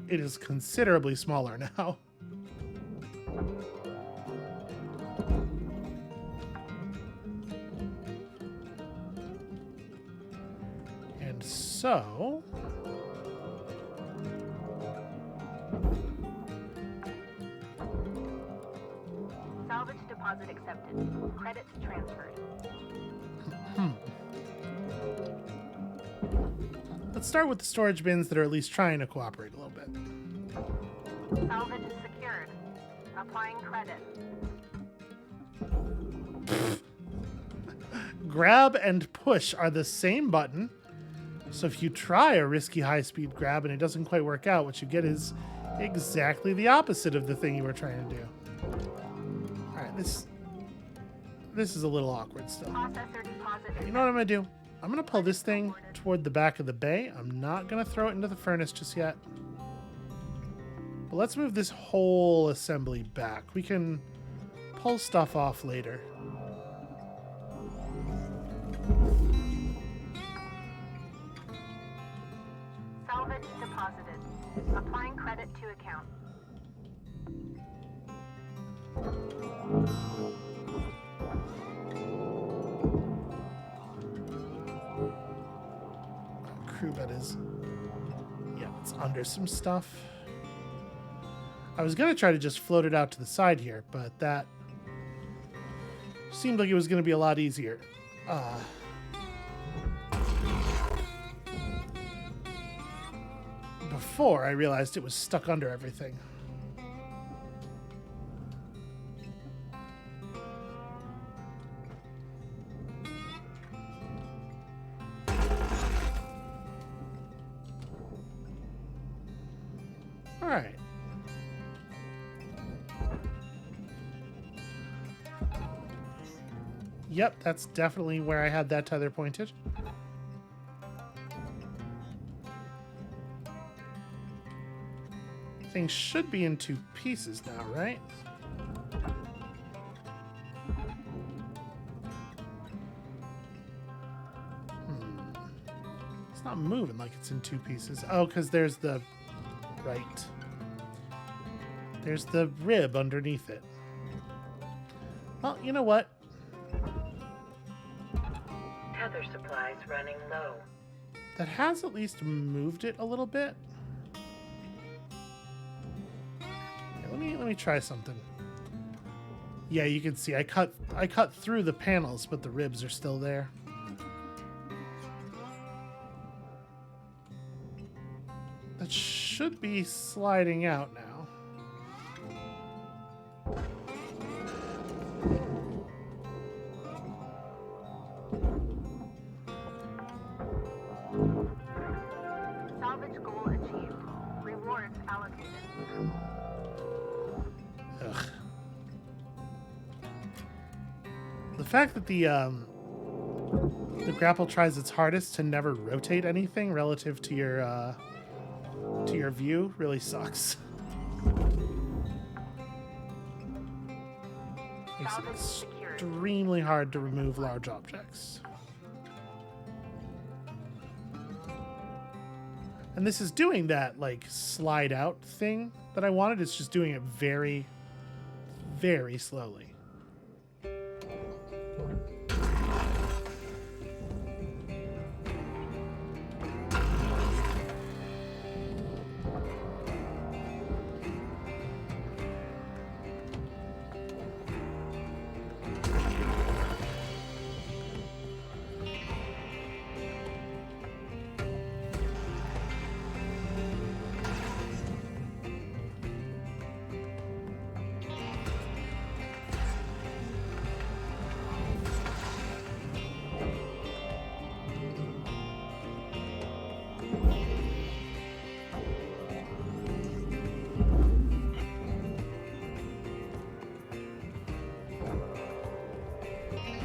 It is considerably smaller now. And so... Salvage deposit accepted. Credits transferred. Let's start with the storage bins that are at least trying to cooperate a little bit. Salvage secured. Applying credit. Grab and push are the same button. So if you try a risky high-speed grab and it doesn't quite work out, what you get is exactly the opposite of the thing you were trying to do. All right, this is a little awkward still. Processor deposit. You know what I'm going to do? I'm going to pull this thing toward the back of the bay. I'm not going to throw it into the furnace just yet. But let's move this whole assembly back. We can pull stuff off later. Salvage deposited. Applying credit to account. Crew bed is... yeah, it's under some stuff. I was going to try to just float it out to the side here, but that seemed like it was going to be a lot easier. Before I realized it was stuck under everything. All right. Yep, that's definitely where I had that tether pointed. Thing should be in 2 pieces now, right? It's not moving like it's in 2 pieces. Oh, because there's the... right. There's the rib underneath it. Well, you know what? Tether supplies running low. That has at least moved it a little bit. Yeah, let me try something. Yeah, you can see I cut through the panels, but the ribs are still there. That should be sliding out now. Salvage goal achieved. Rewards allocated. Ugh. The fact that the grapple tries its hardest to never rotate anything relative to your view really sucks. Makes it extremely hard to remove large objects. And this is doing that, like, slide out thing that I wanted. It's just doing it very, very slowly.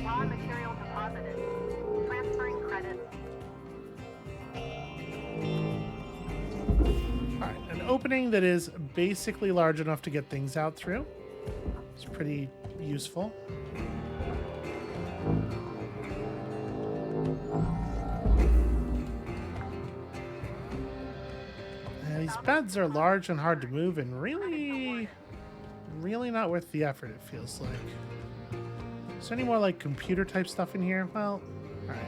Raw material deposited. Transferring credits. All right, an opening that is basically large enough to get things out through. It's pretty useful. These beds are large and hard to move and really not worth the effort, it feels like. Is there any more like computer type stuff in here? Well, alright.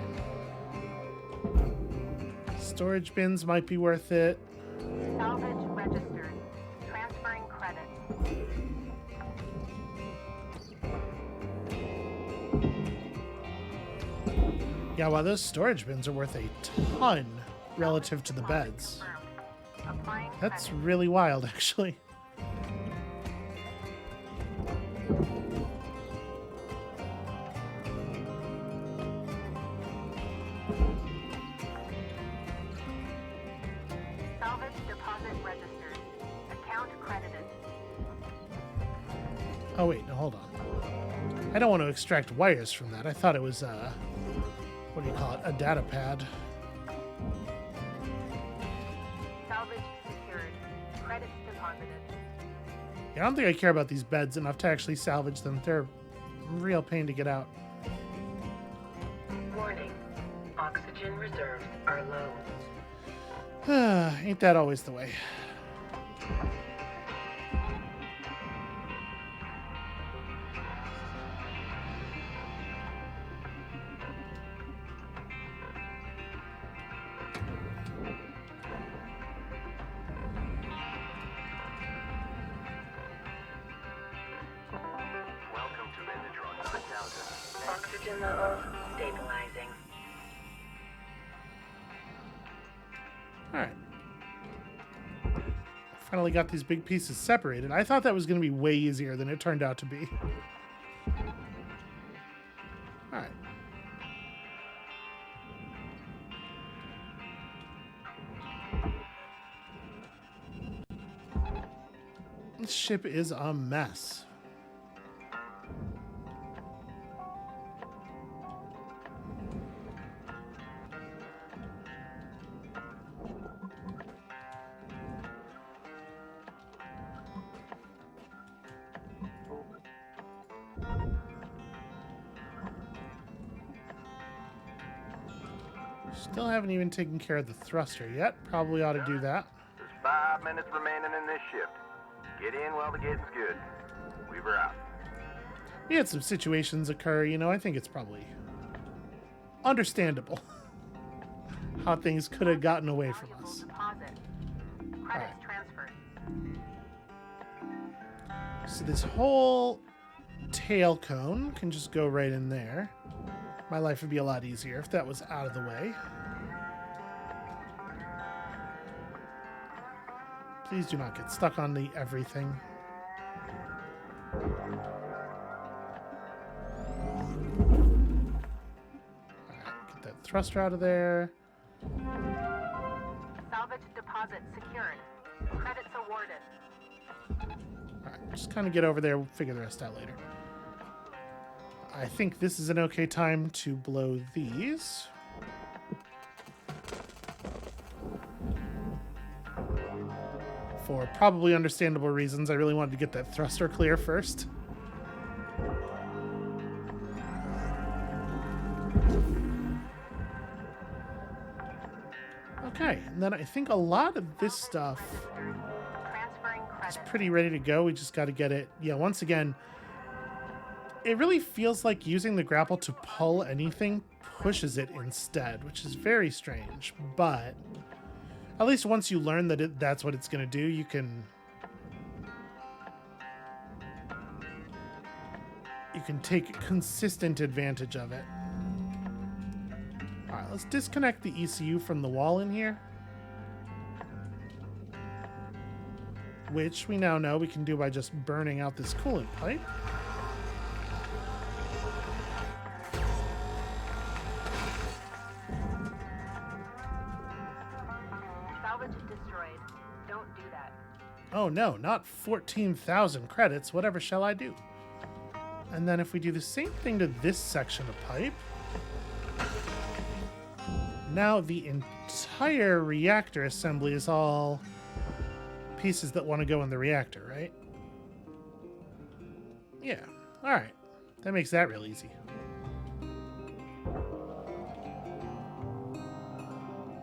Storage bins might be worth it. Salvage registered. Transferring credit. Yeah, wow, those storage bins are worth a ton relative to the beds. Applying That's credit. really wild, actually. Salvage deposit registered. Account credited. Oh, wait, no, hold on. I don't want to extract wires from that. I thought it was, what do you call it? A data pad. Salvage secured. Credits deposited. Yeah, I don't think I care about these beds enough to actually salvage them. They're a real pain to get out. Warning. Oxygen reserves are low. Ain't that always the way? Oxygen levels stabilizing. Alright. Finally got these big pieces separated. I thought that was going to be way easier than it turned out to be. Alright. This ship is a mess. Still haven't even taken care of the thruster yet. Probably ought to do that. There's 5 minutes remaining in this shift. Get in while the getting's good. Weaver out. We had some situations occur, you know, I think it's probably understandable how things could have gotten away from us. Deposit. Credits Alright. transferred. So this whole tail cone can just go right in there. My life would be a lot easier if that was out of the way. Please do not get stuck on the everything. Alright, get that thruster out of there. Salvage deposit secured. Credits awarded. Alright, just kind of get over there, we'll figure the rest out later. I think this is an okay time to blow these. For probably understandable reasons, I really wanted to get that thruster clear first. Okay, and then I think a lot of this stuff Transferring is credit. pretty ready to go. We just got to get it. Yeah, once again, it really feels like using the grapple to pull anything pushes it instead, which is very strange. But at least once you learn that that's what it's going to do, you can take consistent advantage of it. All right, let's disconnect the ECU from the wall in here, which we now know we can do by just burning out this coolant pipe. Salvage destroyed. Don't do that. Oh no, not 14,000 credits. Whatever shall I do? And then if we do the same thing to this section of pipe, now the entire reactor assembly is all pieces that want to go in the reactor, right? Yeah. All right. That makes that real easy.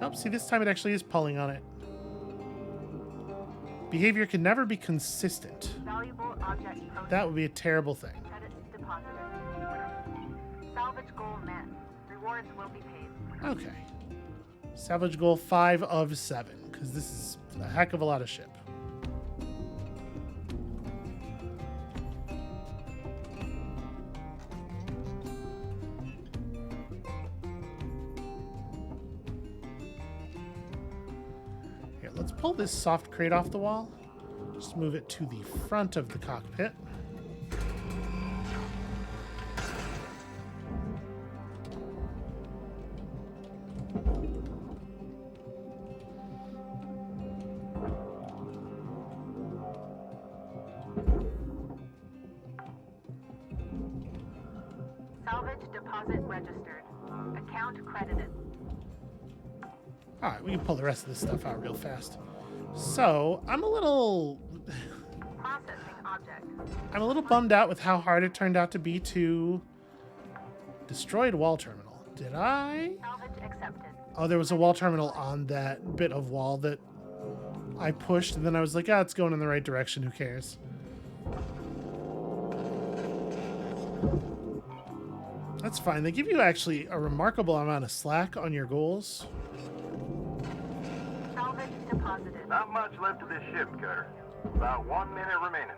Oh, see, this time it actually is pulling on it. Behavior can never be consistent. Valuable object processed. That would be a terrible thing. Credits deposited. Salvage goal met. Rewards will be paid. Okay. Salvage goal 5 of 7, because this is a heck of a lot of ship. Here, let's pull this soft crate off the wall. Just move it to the front of the cockpit. Salvage deposit registered. Account credited. All right, we can pull the rest of this stuff out real fast. So, I'm a little bummed out with how hard it turned out to be to destroy the wall terminal. Did I? Salvage accepted. Oh, there was a wall terminal on that bit of wall that I pushed, and then I was like, ah, it's going in the right direction. Who cares? That's fine. They give you actually a remarkable amount of slack on your goals. Salvage deposited. Not much left of this ship, Cutter. About 1 minute remaining.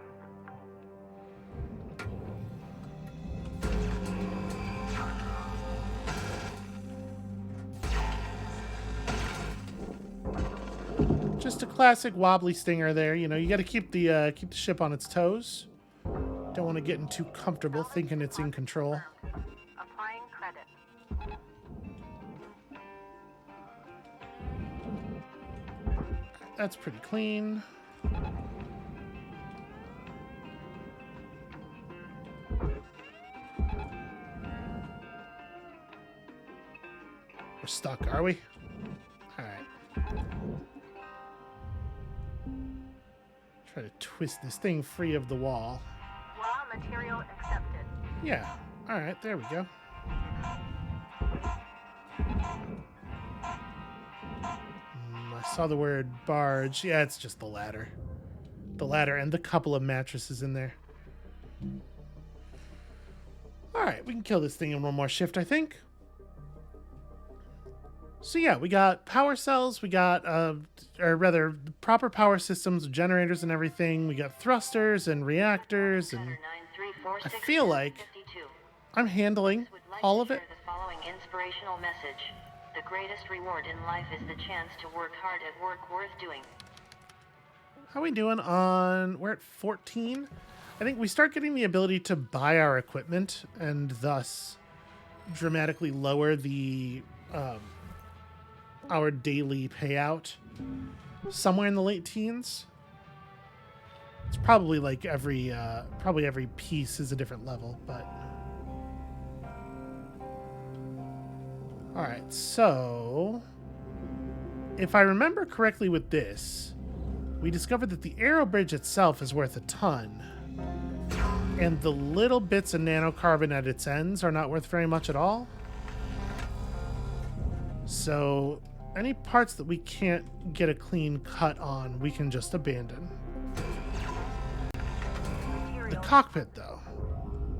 Just a classic wobbly stinger there. You know, you got to keep the ship on its toes. Don't want to get in too comfortable thinking it's in control. Applying credit. That's pretty clean. We're stuck, are we? All right. Try to twist this thing free of the wall. Raw material accepted. Yeah. All right, there we go. I saw the word barge. Yeah, it's just the ladder. The ladder and the couple of mattresses in there. All right, we can kill this thing in one more shift, I think. So yeah, we got power cells, we got, or rather, proper power systems, generators and everything. We got thrusters and reactors, and I feel like I'm handling all of it. The following inspirational message. The greatest reward in life is the chance to work hard at work worth doing. How are we doing on... We're at 14? I think we start getting the ability to buy our equipment and thus dramatically lower the our daily payout somewhere in the late teens. It's probably like every piece is a different level, but... All right, so if I remember correctly with this, we discovered that the aero bridge itself is worth a ton, and the little bits of nanocarbon at its ends are not worth very much at all. So any parts that we can't get a clean cut on, we can just abandon. The cockpit, though.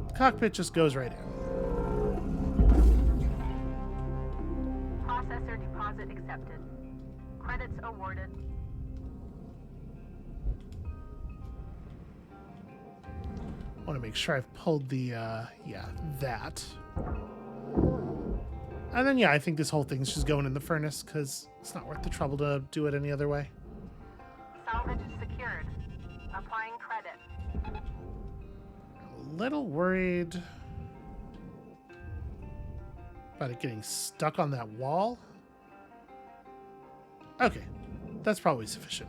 The cockpit just goes right in. Processor deposit accepted. Credits awarded. I want to make sure I've pulled the, yeah, that. And then, yeah, I think this whole thing's just going in the furnace because it's not worth the trouble to do it any other way. Salvage secured. Applying credit. A little worried about it getting stuck on that wall. Okay, that's probably sufficient.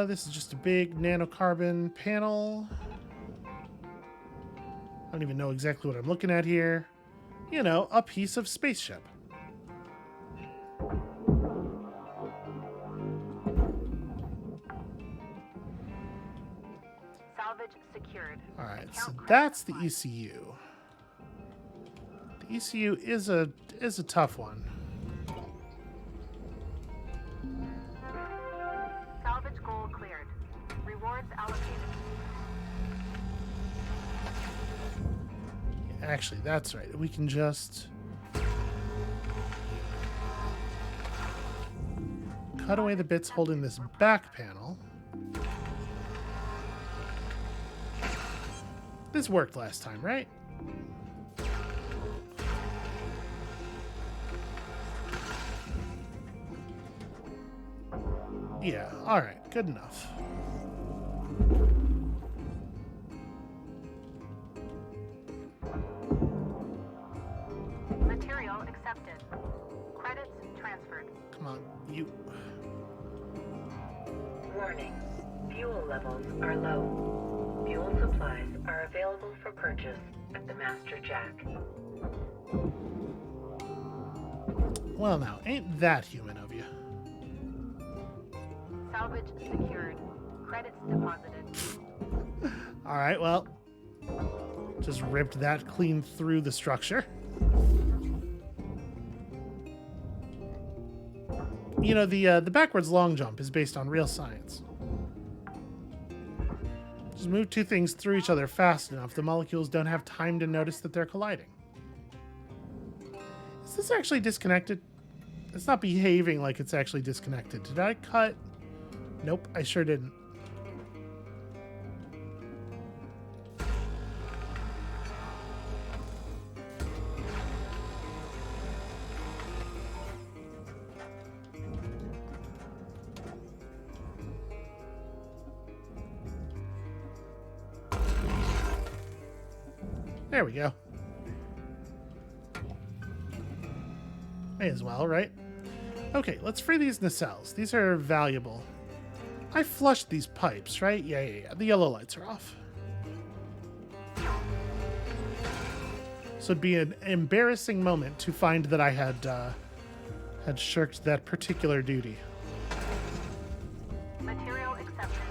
This is just a big nanocarbon panel. I don't even know exactly what I'm looking at here. You know, a piece of spaceship. Salvage Salvage secured. All right, Account so credit that's the applied. ECU. The ECU is a tough one. Salvage goal cleared. Rewards allocated. Actually, that's right. We can just cut away the bits holding this back panel. This worked last time, right? Yeah, alright, good enough. Material accepted. Credits transferred. Come on, you... Warning. Fuel levels are low. Fuel supplies are available for purchase at the Master Jack. Well now, ain't that human of you. Salvage secured. Credits deposited. Alright, well... Just ripped that clean through the structure. You know, the backwards long jump is based on real science. Just move two things through each other fast enough, the molecules don't have time to notice that they're colliding. Is this actually disconnected? It's not behaving like it's actually disconnected. Did I cut? Nope, I sure didn't. There we go. May as well, right? Okay, let's free these nacelles. These are valuable. I flushed these pipes, right? Yeah. The yellow lights are off. So it'd be an embarrassing moment to find that I had shirked that particular duty. Material accepted.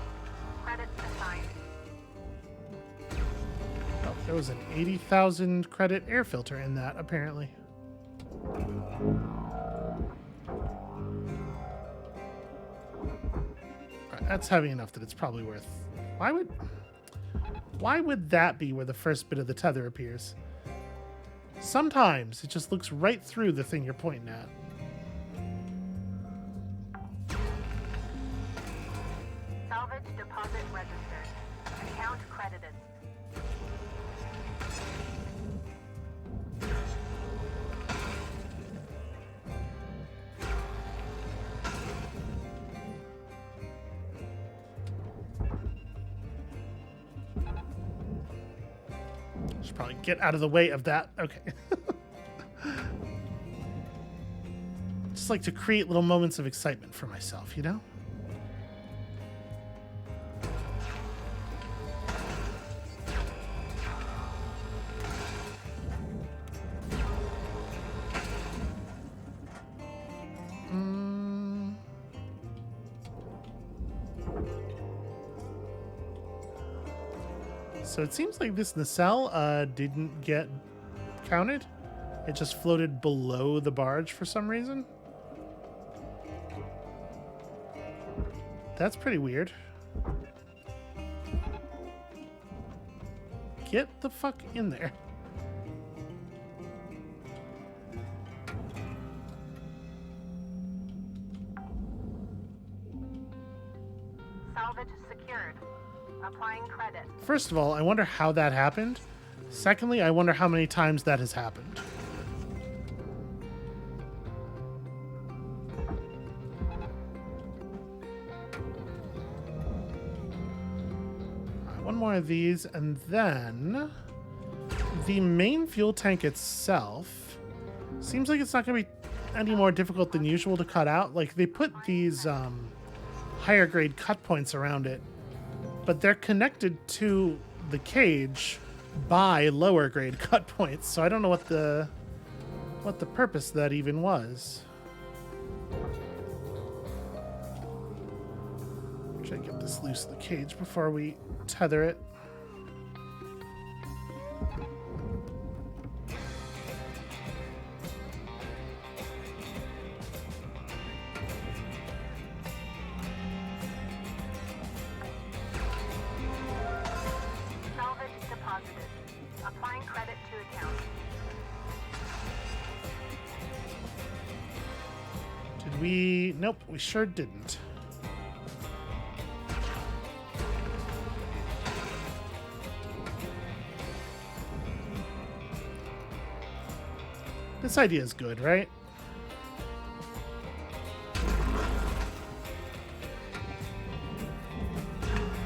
Credits assigned. Oh, there was an 80,000 credit air filter in that, apparently. Alright, that's heavy enough that it's probably worth... Why would that be where the first bit of the tether appears? Sometimes it just looks right through the thing you're pointing at. Salvage deposit registered. Account credited. Should probably get out of the way of that. Okay. Just like to create little moments of excitement for myself, you know? So it seems like this nacelle didn't get counted. It just floated below the barge for some reason. That's pretty weird. Get the fuck in there. Salvage secured. Applying credit. First of all, I wonder how that happened. Secondly, I wonder how many times that has happened. Alright, one more of these, and then the main fuel tank itself seems like it's not going to be any more difficult than usual to cut out. Like, they put these higher grade cut points around it, but they're connected to the cage by lower grade cut points, so I don't know what the purpose of that even was. Try to get this loose of the cage before we tether it. Did we? Nope, we sure didn't. This idea is good, right?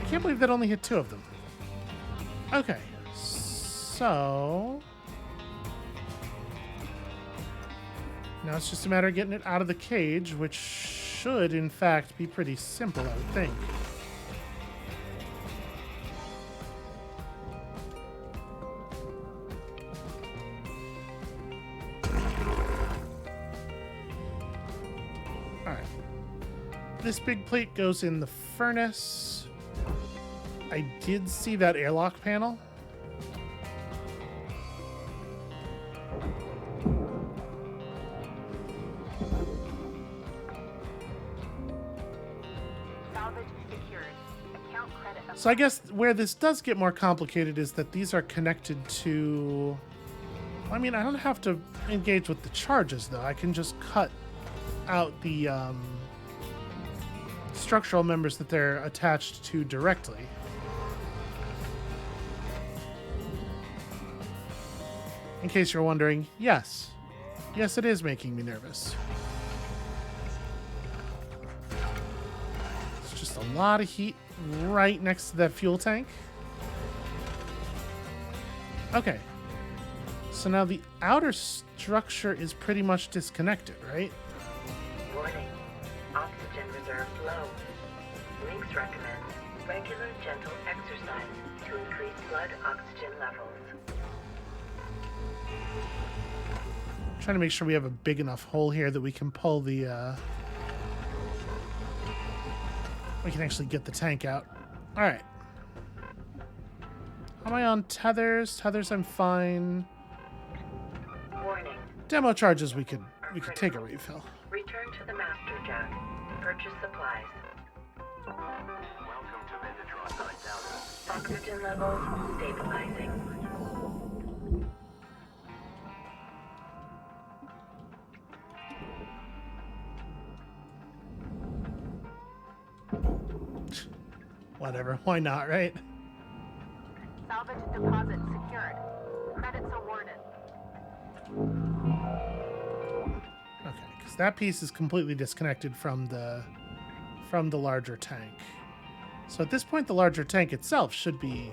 I can't believe that only hit 2 of them. Okay, so now it's just a matter of getting it out of the cage, which should, in fact, be pretty simple, I would think. Alright. This big plate goes in the furnace. I did see that airlock panel. Salvage secured. Account credit. So I guess where this does get more complicated is that these are connected to... I mean, I don't have to engage with the charges, though. I can just cut out the structural members that they're attached to directly. In case you're wondering, yes. Yes, it is making me nervous. It's just a lot of heat right next to that fuel tank. Okay. So now the outer structure is pretty much disconnected, right? Warning. Oxygen reserves low. Links recommend regular gentle exercise to increase blood oxygen levels. Trying to make sure we have a big enough hole here that we can pull the we can actually get the tank out. All right. Am I on tethers? Tethers, I'm fine. Warning. Demo charges, we could take a refill. Return to the master jack. Purchase supplies. Welcome to Megatron 9000. Oxygen levels stabilizing. Whatever, why not, right? Salvage deposit secured. Credits awarded. Okay, because that piece is completely disconnected from the larger tank. So at this point, the larger tank itself should be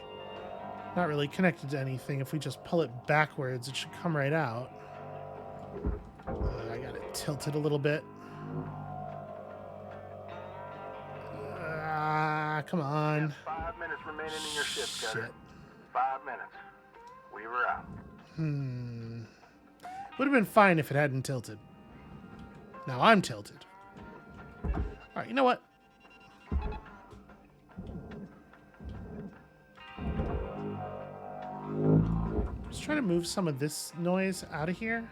not really connected to anything. If we just pull it backwards, it should come right out. I got it tilted a little bit. Come on. 5 minutes remaining in your shift, Cutter. Shit. 5 minutes. We were out. Would have been fine if it hadn't tilted. Now I'm tilted. Alright, you know what? Just trying to move some of this noise out of here.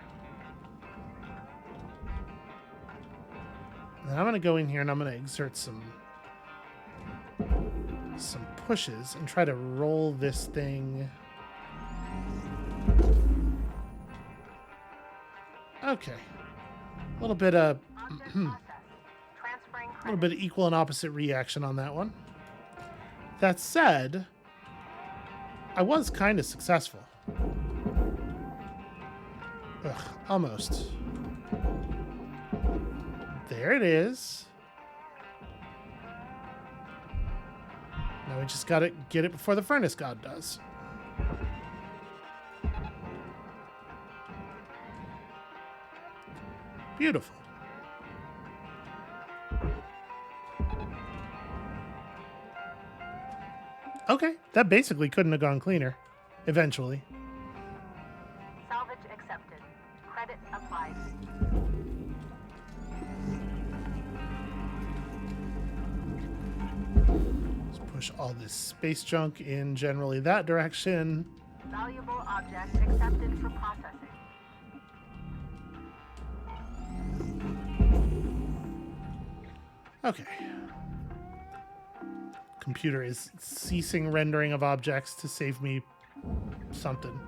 And I'm going to go in here and I'm going to exert some pushes and try to roll this thing. Okay. A little bit of Object processed. Transferring a little bit of equal and opposite reaction on that one. That said, I was kind of successful. Ugh, almost. There it is. Now we just gotta get it before the furnace god does. Beautiful. Okay, that basically couldn't have gone cleaner. Eventually. Salvage accepted. Credits applied. Let's push all this space junk in generally that direction. Valuable object accepted for processing. Okay. Computer is ceasing rendering of objects to save me something.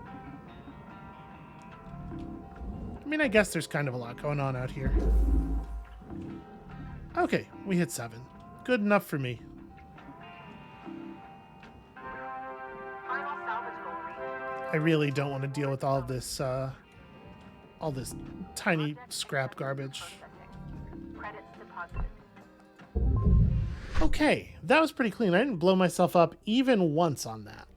I mean, I guess there's kind of a lot going on out here. Okay, we hit 7. Good enough for me. Final salvage goal reached. I really don't want to deal with all this tiny Object scrap accepted garbage. processing. Credits deposited. Okay, that was pretty clean. I didn't blow myself up even once on that.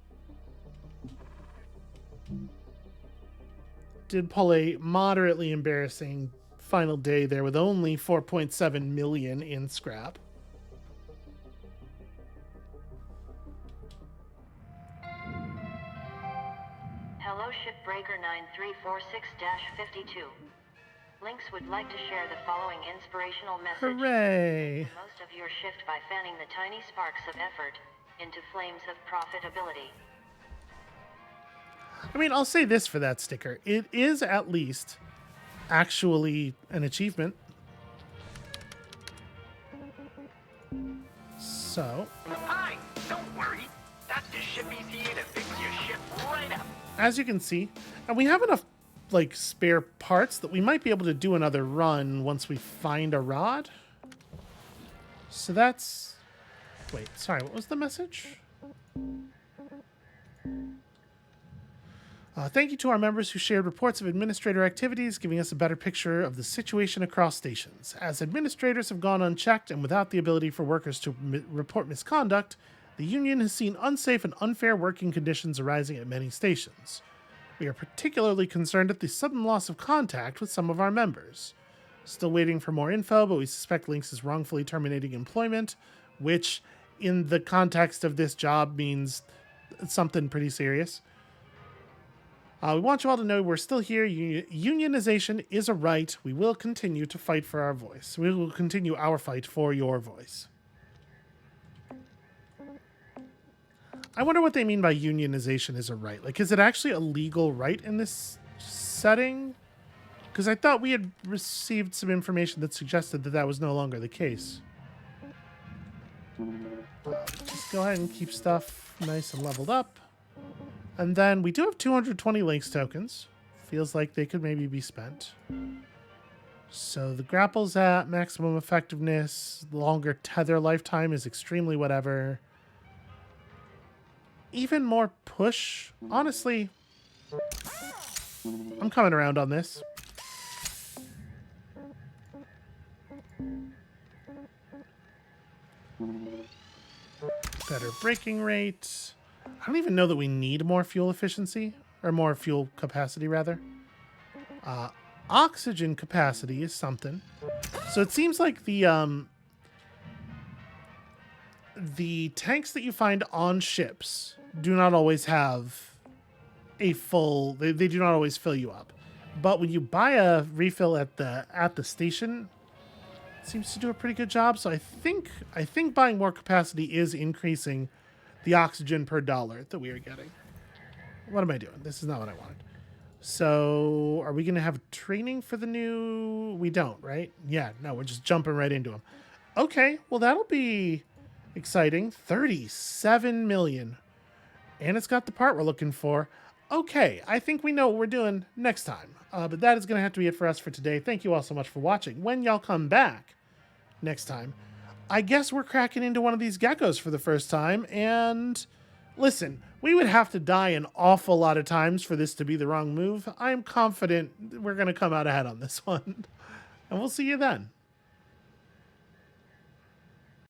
Did pull a moderately embarrassing final day there with only 4.7 million in scrap. Hello Shipbreaker 9346-52. Lynx would like to share the following inspirational message. Hooray! Most of your shift by fanning the tiny sparks of effort into flames of profitability. I mean, I'll say this for that sticker. It is at least actually an achievement. So, Hi, don't worry. Dr. Shippy's here to fix your ship right up. as you can see, and we have enough like spare parts that we might be able to do another run once we find a rod. So that's... Wait, sorry, what was the message? Thank you to our members who shared reports of administrator activities, giving us a better picture of the situation across stations. As administrators have gone unchecked and without the ability for workers to report misconduct, the union has seen unsafe and unfair working conditions arising at many stations. We are particularly concerned at the sudden loss of contact with some of our members. Still waiting for more info, but we suspect Lynx is wrongfully terminating employment, which in the context of this job means something pretty serious. We want you all to know we're still here. Unionization is a right. We will continue to fight for our voice. We will continue our fight for your voice. I wonder what they mean by unionization is a right. Like, is it actually a legal right in this setting? Because I thought we had received some information that suggested that that was no longer the case. Just go ahead and keep stuff nice and leveled up. And then we do have 220 Lynx tokens. Feels like they could maybe be spent. So the grapple's at maximum effectiveness. Longer tether lifetime is extremely whatever. Even more push. Honestly, I'm coming around on this. Better braking rate. I don't even know that we need more fuel efficiency, or more fuel capacity, rather. Oxygen capacity is something. So it seems like the tanks that you find on ships do not always have a full... They do not always fill you up. But when you buy a refill at the station, it seems to do a pretty good job. So I think buying more capacity is increasing the oxygen per dollar that we are getting. What am I doing? This is not what I wanted. So are we going to have training for the new... We don't, right? Yeah, no, we're just jumping right into them. Okay, well, that'll be exciting. 37 million. And it's got the part we're looking for. Okay, I think we know what we're doing next time. But that is going to have to be it for us for today. Thank you all so much for watching. When y'all come back next time, I guess we're cracking into one of these geckos for the first time, and listen, we would have to die an awful lot of times for this to be the wrong move. I am confident we're going to come out ahead on this one, and we'll see you then.